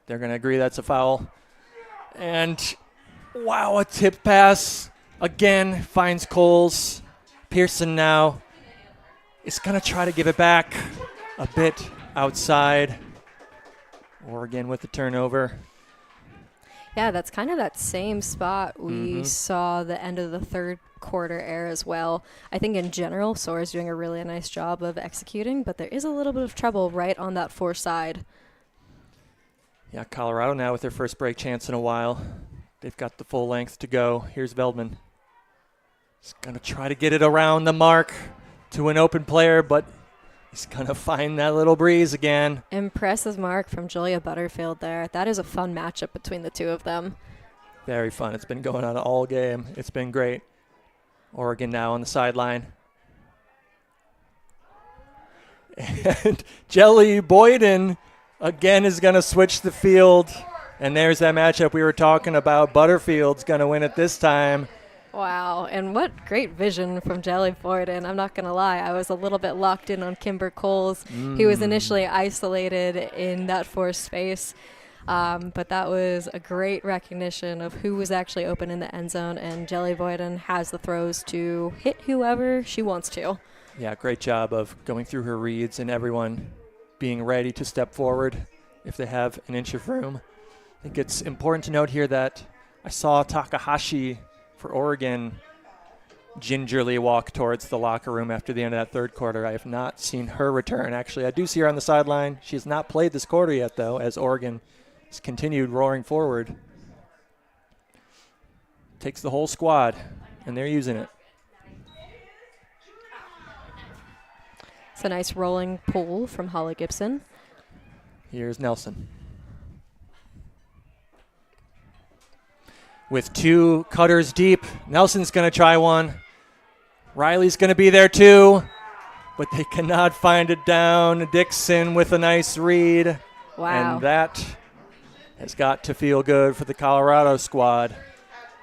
Speaker 1: They're going to agree that's a foul. And, wow, a tip pass. Again, finds Coles. Pearson now is going to try to give it back a bit outside. Oregon with the turnover.
Speaker 3: Yeah, that's kind of that same spot we saw the end of the third quarter air as well. I think in general, Soar is doing a really nice job of executing, but there is a little bit of trouble right on that fore side.
Speaker 1: Yeah, Colorado now with their first break chance in a while. They've got the full length to go. Here's Veldman. He's going to try to get it around the mark to an open player, but he's going to find that little breeze again.
Speaker 3: Impressive mark from Julia Butterfield there. That is a fun matchup between the two of them.
Speaker 1: Very fun. It's been going on all game. It's been great. Oregon now on the sideline. And Jelly Boyden again is going to switch the field And there's that matchup we were talking about. Butterfield's going to win it this time.
Speaker 3: Wow, and what great vision from Jelly Boyden. I'm not going to lie, I was a little bit locked in on Kimber Coles. He was initially isolated in that forced space, but that was a great recognition of who was actually open in the end zone, and Jelly Boyden has the throws to hit whoever she wants to.
Speaker 1: Yeah, great job of going through her reads and everyone being ready to step forward if they have an inch of room. I think it's important to note here that I saw Takahashi for Oregon gingerly walk towards the locker room after the end of that third quarter. I have not seen her return. Actually, I do see her on the sideline. She has not played this quarter yet, though, as Oregon has continued roaring forward. Takes the whole squad, and they're using it.
Speaker 3: It's a nice rolling pull from Holly Gibson.
Speaker 1: Here's Nelson. With two cutters deep, Nelson's going to try one. Riley's going to be there too, but they cannot find it down. Dixon with a nice read.
Speaker 3: Wow.
Speaker 1: And that has got to feel good for the Colorado squad.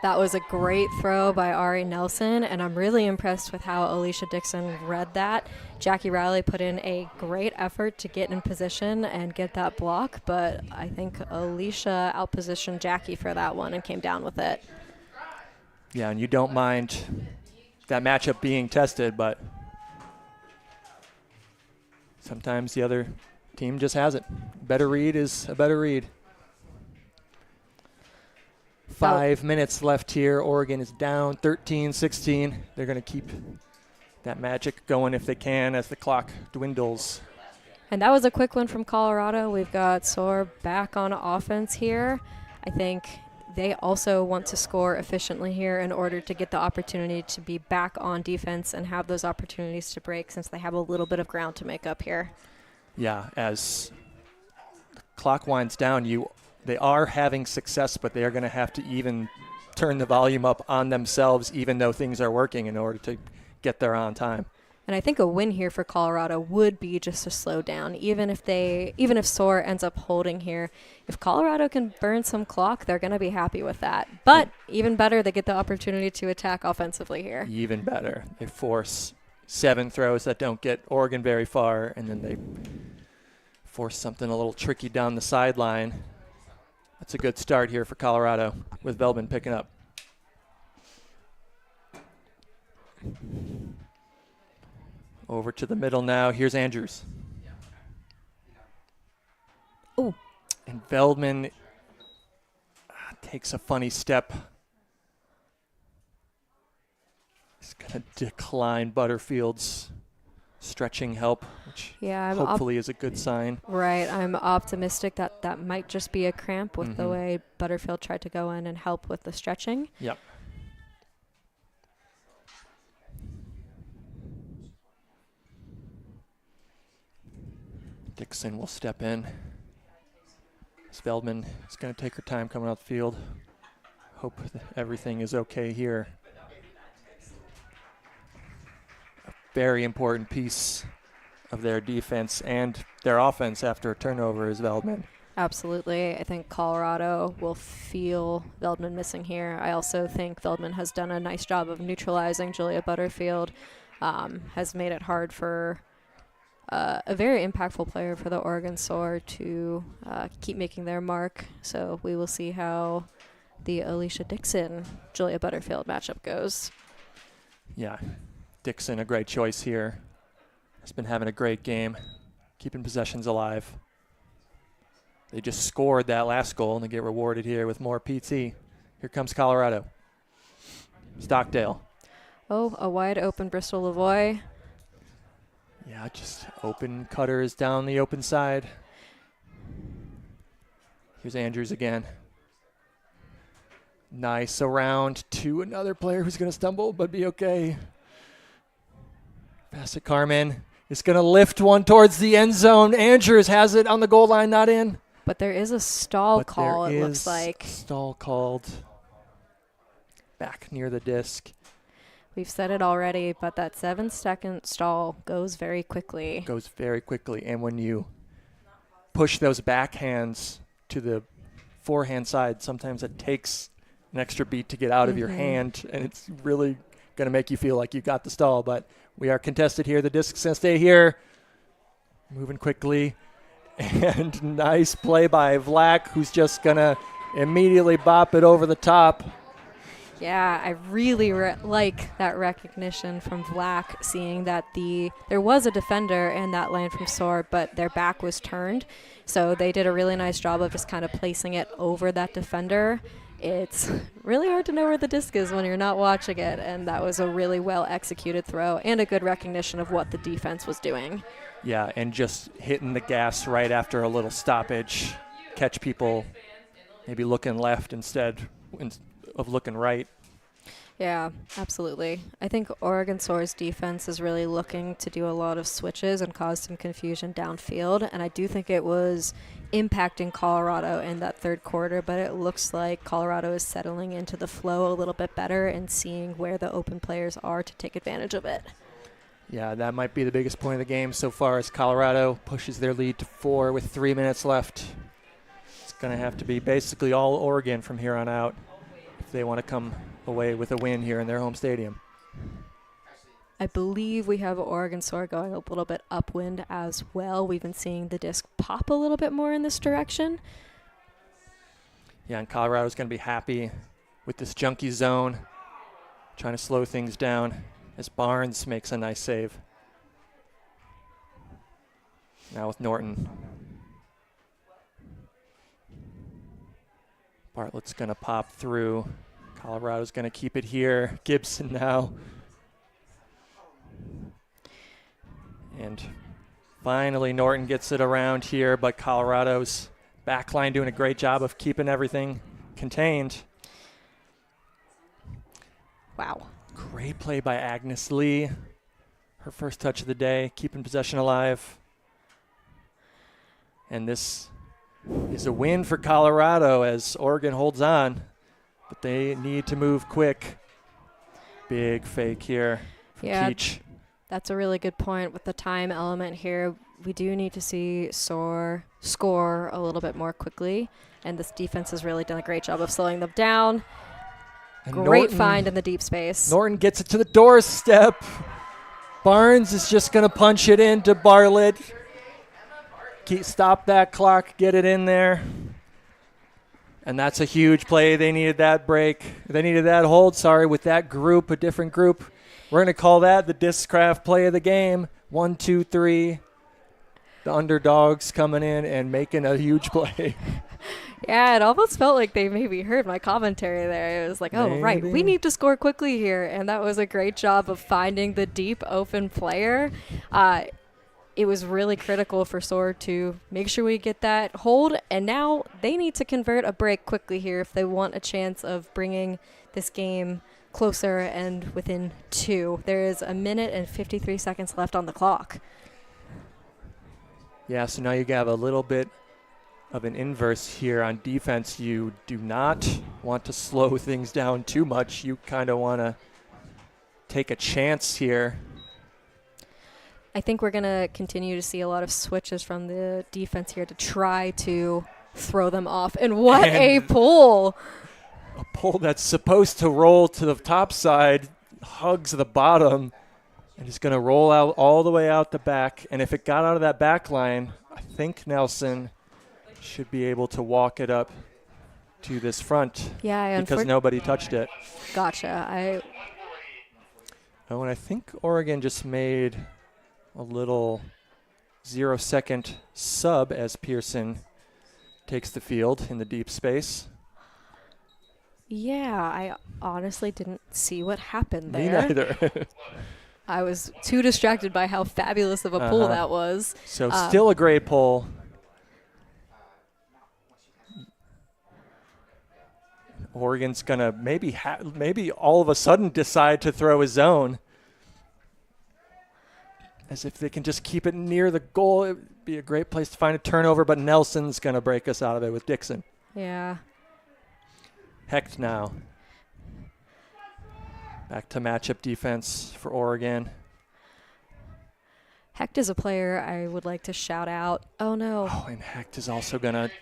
Speaker 3: That was a great throw by Ari Nelson, and I'm really impressed with how Alicia Dixon read that. Jackie Riley put in a great effort to get in position and get that block, but I think Alicia outpositioned Jackie for that one and came down with it.
Speaker 1: Yeah, and you don't mind that matchup being tested, but sometimes the other team just has it. Better read is a better read. 5 minutes left here. Oregon is down 13-16. They're going to keep that magic going if they can as the clock dwindles.
Speaker 3: And that was a quick one from Colorado. We've got Soar back on offense here. I think they also want to score efficiently here in order to get the opportunity to be back on defense and have those opportunities to break since they have a little bit of ground to make up here.
Speaker 1: Yeah, as the clock winds down, they are having success, but they are going to have to even turn the volume up on themselves, even though things are working, in order to get there on time.
Speaker 3: And I think a win here for Colorado would be just to slow down. Even if Soar ends up holding here, if Colorado can burn some clock, they're going to be happy with that. But even better, they get the opportunity to attack offensively here.
Speaker 1: Even better. They force 7 throws that don't get Oregon very far, and then they force something a little tricky down the sideline. That's a good start here for Colorado with Veldman picking up. Over to the middle now. Here's Andrews.
Speaker 3: Oh.
Speaker 1: And Veldman takes a funny step. He's going to decline Butterfield's stretching help, which hopefully is a good sign.
Speaker 3: Right. I'm optimistic that that might just be a cramp with the way Butterfield tried to go in and help with the stretching.
Speaker 1: Yep. Dixon will step in. Veldman is going to take her time coming out the field. Hope that everything is okay here. A very important piece of their defense and their offense after a turnover is Veldman.
Speaker 3: Absolutely. I think Colorado will feel Veldman missing here. I also think Veldman has done a nice job of neutralizing Julia Butterfield, has made it hard for a very impactful player for the Oregon Soar to keep making their mark. So we will see how the Alicia Dixon-Julia Butterfield matchup goes.
Speaker 1: Yeah, Dixon, a great choice here. Has been having a great game, keeping possessions alive. They just scored that last goal, and they get rewarded here with more PT. Here comes Colorado. Stockdale.
Speaker 3: Oh, a wide open Bristol Lavoie.
Speaker 1: Yeah, just open cutters down the open side. Here's Andrews again. Nice around to another player who's going to stumble but be okay. Pass to Carmen. It's going to lift one towards the end zone. Andrews has it on the goal line, not in.
Speaker 3: But there is a stall call, it looks like.
Speaker 1: Stall called back near the disc.
Speaker 3: We've said it already, but that 7-second stall goes very quickly.
Speaker 1: Goes very quickly. And when you push those backhands to the forehand side, sometimes it takes an extra beat to get out of your hand, and it's really going to make you feel like you got the stall. But we are contested here. The disc's going to stay here. Moving quickly. And nice play by Vlak, who's just going to immediately bop it over the top.
Speaker 3: Yeah, I really like that recognition from Vlak, seeing that there was a defender in that lane from Soar, but their back was turned. So they did a really nice job of just kind of placing it over that defender. It's really hard to know where the disc is when you're not watching it, and that was a really well-executed throw and a good recognition of what the defense was doing.
Speaker 1: Yeah, and just hitting the gas right after a little stoppage. Catch people maybe looking left instead of looking right.
Speaker 3: Yeah, absolutely. I think Oregon Soar's defense is really looking to do a lot of switches and cause some confusion downfield, and I do think it was impacting Colorado in that third quarter, but it looks like Colorado is settling into the flow a little bit better and seeing where the open players are to take advantage of it.
Speaker 1: Yeah, that might be the biggest point of the game so far as Colorado pushes their lead to 4 with 3 minutes left. It's going to have to be basically all Oregon from here on out if they want to come away with a win here in their home stadium.
Speaker 3: I believe we have Oregon Soar going a little bit upwind as well. We've been seeing the disc pop a little bit more in this direction.
Speaker 1: Yeah, and Colorado's going to be happy with this junkie zone, trying to slow things down as Barnes makes a nice save. Now with Norton. Bartlett's going to pop through. Colorado's going to keep it here. Gibson now. And finally Norton gets it around here, but Colorado's backline doing a great job of keeping everything contained.
Speaker 3: Wow.
Speaker 1: Great play by Agnes Lee. Her first touch of the day, keeping possession alive. And this is a win for Colorado as Oregon holds on, but they need to move quick. Big fake here from Keach.
Speaker 3: That's a really good point with the time element here. We do need to see Soar score a little bit more quickly, and this defense has really done a great job of slowing them down.
Speaker 1: And
Speaker 3: Great
Speaker 1: Norton,
Speaker 3: find in the deep space.
Speaker 1: Norton gets it to the doorstep. Barnes is just going to punch it into Bartlett. Stop that clock, get it in there. And that's a huge play. They needed that break. They needed that hold, with that group, a different group. We're going to call that the Discraft play of the game. 1, 2, 3. The underdogs coming in and making a huge play.
Speaker 3: Yeah, it almost felt like they maybe heard my commentary there. It was like, oh, right, we need to score quickly here. And that was a great job of finding the deep open player. It was really critical for Soar to make sure we get that hold. And now they need to convert a break quickly here if they want a chance of bringing this game closer and within 2. There is 1 minute and 53 seconds left on the clock.
Speaker 1: Yeah, so now you have a little bit of an inverse here on defense. You do not want to slow things down too much. You kind of want to take a chance here.
Speaker 3: I think we're going to continue to see a lot of switches from the defense here to try to throw them off. And what a pull!
Speaker 1: A pull that's supposed to roll to the top side, hugs the bottom, and is going to roll out all the way out the back. And if it got out of that back line, I think Nelson should be able to walk it up to this front.
Speaker 3: Yeah,
Speaker 1: because nobody touched it.
Speaker 3: Gotcha.
Speaker 1: Oh, and I think Oregon just made a little 0-second sub as Pearson takes the field in the deep space.
Speaker 3: Yeah, I honestly didn't see what happened there.
Speaker 1: Me neither.
Speaker 3: I was too distracted by how fabulous of a pull that was.
Speaker 1: So still a great pull. Oregon's going to maybe all of a sudden decide to throw a zone. As if they can just keep it near the goal, it would be a great place to find a turnover, but Nelson's going to break us out of it with Dixon.
Speaker 3: Yeah.
Speaker 1: Hecht now. Back to matchup defense for Oregon.
Speaker 3: Hecht is a player I would like to shout out. Oh, no.
Speaker 1: Oh, and Hecht is also going to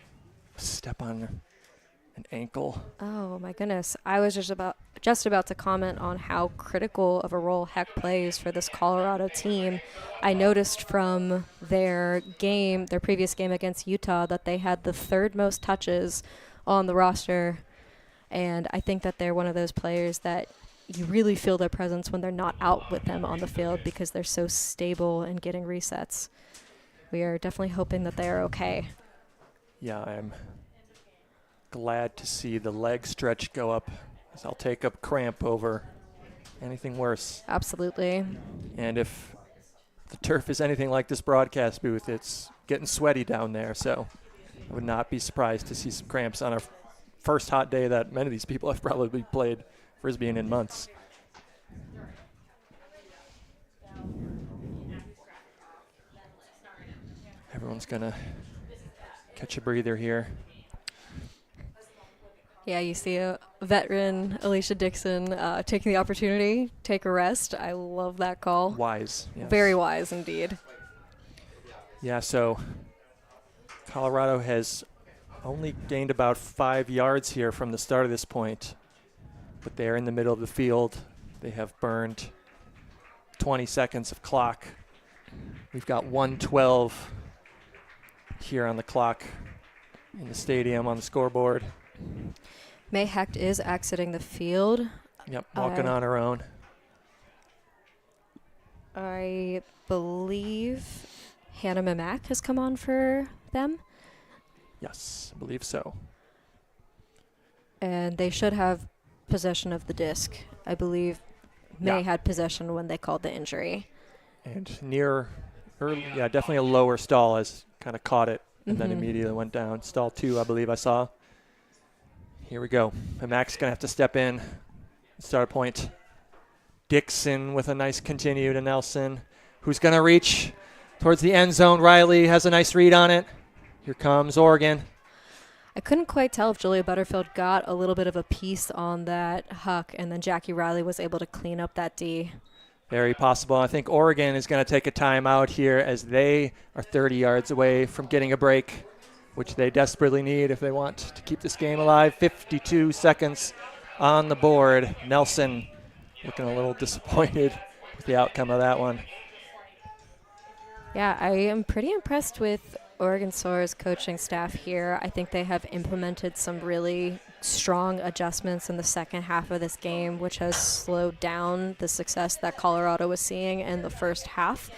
Speaker 1: step on an ankle.
Speaker 3: Oh my goodness. I was just about to comment on how critical of a role Heck plays for this Colorado team. I noticed from their previous game against Utah, that they had the third most touches on the roster. And I think that they're one of those players that you really feel their presence when they're not out with them on the field, because they're so stable and getting resets. We are definitely hoping that they are okay.
Speaker 1: Yeah, I'm glad to see the leg stretch go up, as I'll take up cramp over anything worse.
Speaker 3: Absolutely.
Speaker 1: And if the turf is anything like this broadcast booth, it's getting sweaty down there, so I would not be surprised to see some cramps on our first hot day that many of these people have probably played frisbee in months. Everyone's gonna catch a breather here.
Speaker 3: Yeah, you see a veteran, Alicia Dixon, taking the opportunity, take a rest. I love that call.
Speaker 1: Wise. Yes.
Speaker 3: Very wise indeed.
Speaker 1: Yeah, so Colorado has only gained about 5 yards here from the start of this point, but they're in the middle of the field. They have burned 20 seconds of clock. We've got 1:12 here on the clock in the stadium on the scoreboard.
Speaker 3: May Hecht is exiting the field.
Speaker 1: Yep, walking on her own.
Speaker 3: I believe Hannah Mamak has come on for them,
Speaker 1: Yes, I believe so.
Speaker 3: and they should have possession of the disc. I believe May
Speaker 1: Yeah.
Speaker 3: had possession when they called the injury.
Speaker 1: And near early, yeah, definitely a lower stall, as kind of caught it and then
Speaker 3: Mhm.
Speaker 1: immediately went down. Stall 2, I believe I saw. Here we go. And Mac's going to have to step in. Start a point. Dixon with a nice continue to Nelson, who's going to reach towards the end zone. Riley has a nice read on it. Here comes Oregon.
Speaker 3: I couldn't quite tell if Julia Butterfield got a little bit of a piece on that huck, and then Jackie Riley was able to clean up that D.
Speaker 1: Very possible. I think Oregon is going to take a timeout here, as they are 30 yards away from getting a break, which they desperately need if they want to keep this game alive. 52 seconds on the board. Nelson looking a little disappointed with the outcome of that one.
Speaker 3: Yeah, I am pretty impressed with Oregon Soar's coaching staff here. I think they have implemented some really strong adjustments in the second half of this game, which has slowed down the success that Colorado was seeing in the first half.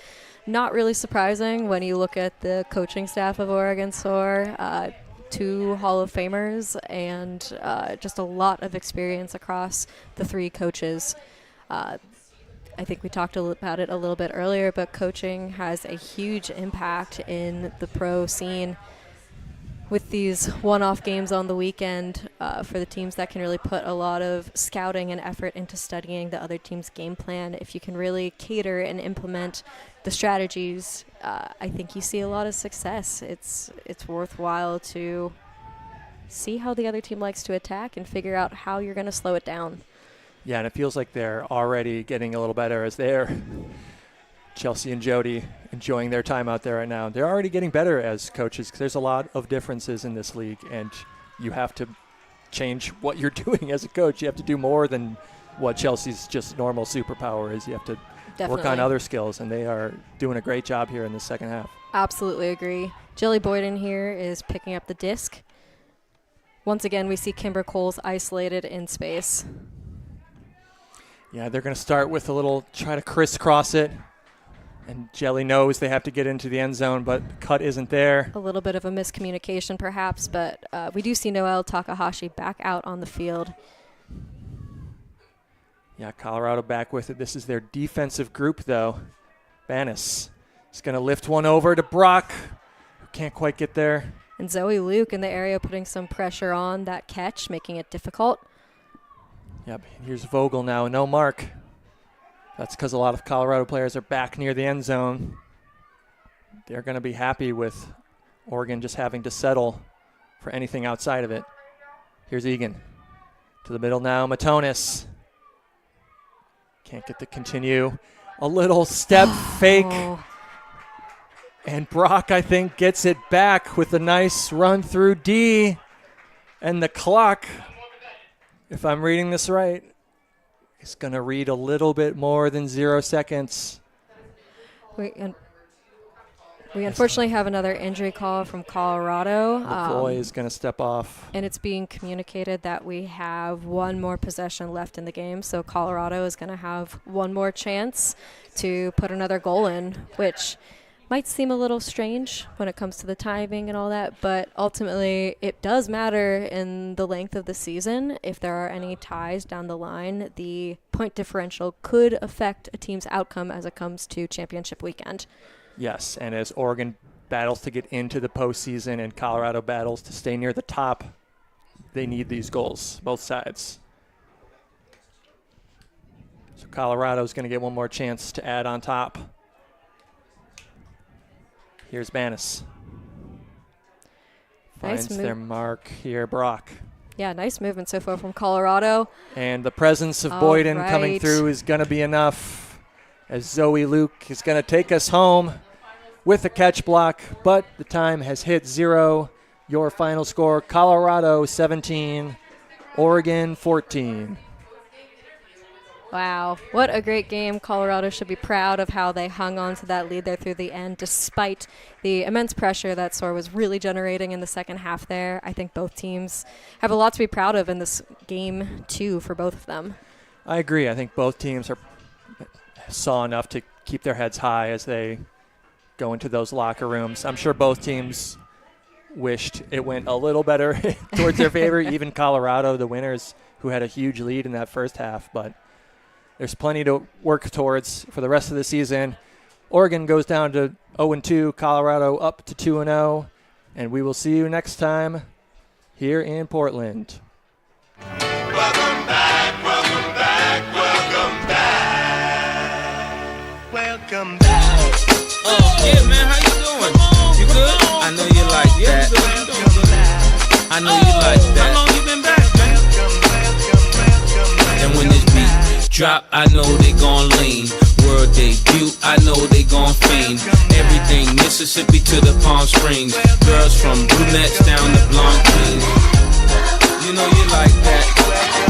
Speaker 3: Not really surprising when you look at the coaching staff of Oregon Soar. 2 Hall of Famers and just a lot of experience across the 3 coaches. I think we talked about it a little bit earlier, but coaching has a huge impact in the pro scene. With these one-off games on the weekend, for the teams that can really put a lot of scouting and effort into studying the other team's game plan, if you can really cater and implement the strategies, I think you see a lot of success. It's worthwhile to see how the other team likes to attack and figure out how you're going to slow it down.
Speaker 1: Yeah, and it feels like they're already getting a little better, as they're Chelsea and Jody enjoying their time out there right now. They're already getting better as coaches, because there's a lot of differences in this league, and you have to change what you're doing as a coach. You have to do more than what Chelsea's just normal superpower is. You have to work on other skills, and they are doing a great job here in the second half.
Speaker 3: Absolutely agree. Jilly Boyden here is picking up the disc. Once again, we see Kimber Coles isolated in space.
Speaker 1: Yeah, they're going to start with a little, try to crisscross it. And Jelly knows they have to get into the end zone, but the cut isn't there.
Speaker 3: A little bit of a miscommunication perhaps, but we do see Noelle Takahashi back out on the field.
Speaker 1: Yeah, Colorado back with it. This is their defensive group, though. Banis is going to lift one over to Brock, who can't quite get there.
Speaker 3: And Zoe Luke in the area putting some pressure on that catch, making it difficult.
Speaker 1: Yep, here's Vogel now, no mark. That's because a lot of Colorado players are back near the end zone. They're going to be happy with Oregon just having to settle for anything outside of it. Here's Egan. To the middle now, Matonis. Can't get the continue. A little step fake. And Brock, I think, gets it back with a nice run through D. And the clock, if I'm reading this right, is going to read a little bit more than 0 seconds.
Speaker 3: We unfortunately have another injury call from Colorado.
Speaker 1: Lavoie is going to step off.
Speaker 3: And it's being communicated that we have one more possession left in the game. So Colorado is going to have one more chance to put another goal in, which might seem a little strange when it comes to the timing and all that. But ultimately, it does matter in the length of the season. If there are any ties down the line, the point differential could affect a team's outcome as it comes to championship weekend.
Speaker 1: Yes, and as Oregon battles to get into the postseason and Colorado battles to stay near the top, they need these goals, both sides. So Colorado's going to get one more chance to add on top. Here's Banis.
Speaker 3: Nice
Speaker 1: Finds their mark here, Brock.
Speaker 3: Yeah, nice movement so far from Colorado.
Speaker 1: And the presence of
Speaker 3: All
Speaker 1: Boyden
Speaker 3: right.
Speaker 1: coming through is going to be enough, as Zoe Luke is going to take us home with a catch block, but the time has hit 0. Your final score, Colorado 17, Oregon 14.
Speaker 3: Wow, what a great game. Colorado should be proud of how they hung on to that lead there through the end, despite the immense pressure that Soar was really generating in the second half there. I think both teams have a lot to be proud of in this game, too, for both of them.
Speaker 1: I agree. I think both teams saw enough to keep their heads high as they go into those locker rooms. I'm sure both teams wished it went a little better towards their favor, even Colorado, the winners, who had a huge lead in that first half. But there's plenty to work towards for the rest of the season. Oregon goes down to 0-2, Colorado up to 2-0, and we will see you next time here in Portland.
Speaker 6: Welcome back, welcome back, welcome back. Welcome back.
Speaker 4: Yeah, man, how you doing? You good? I know you like that. I know you like that. How long you been back, man? And when this beat drop, I know they gon' lean. World debut, I know they gon' fiend. Everything Mississippi to the Palm Springs. Girls from brunettes down to blonde queens. You know you like that.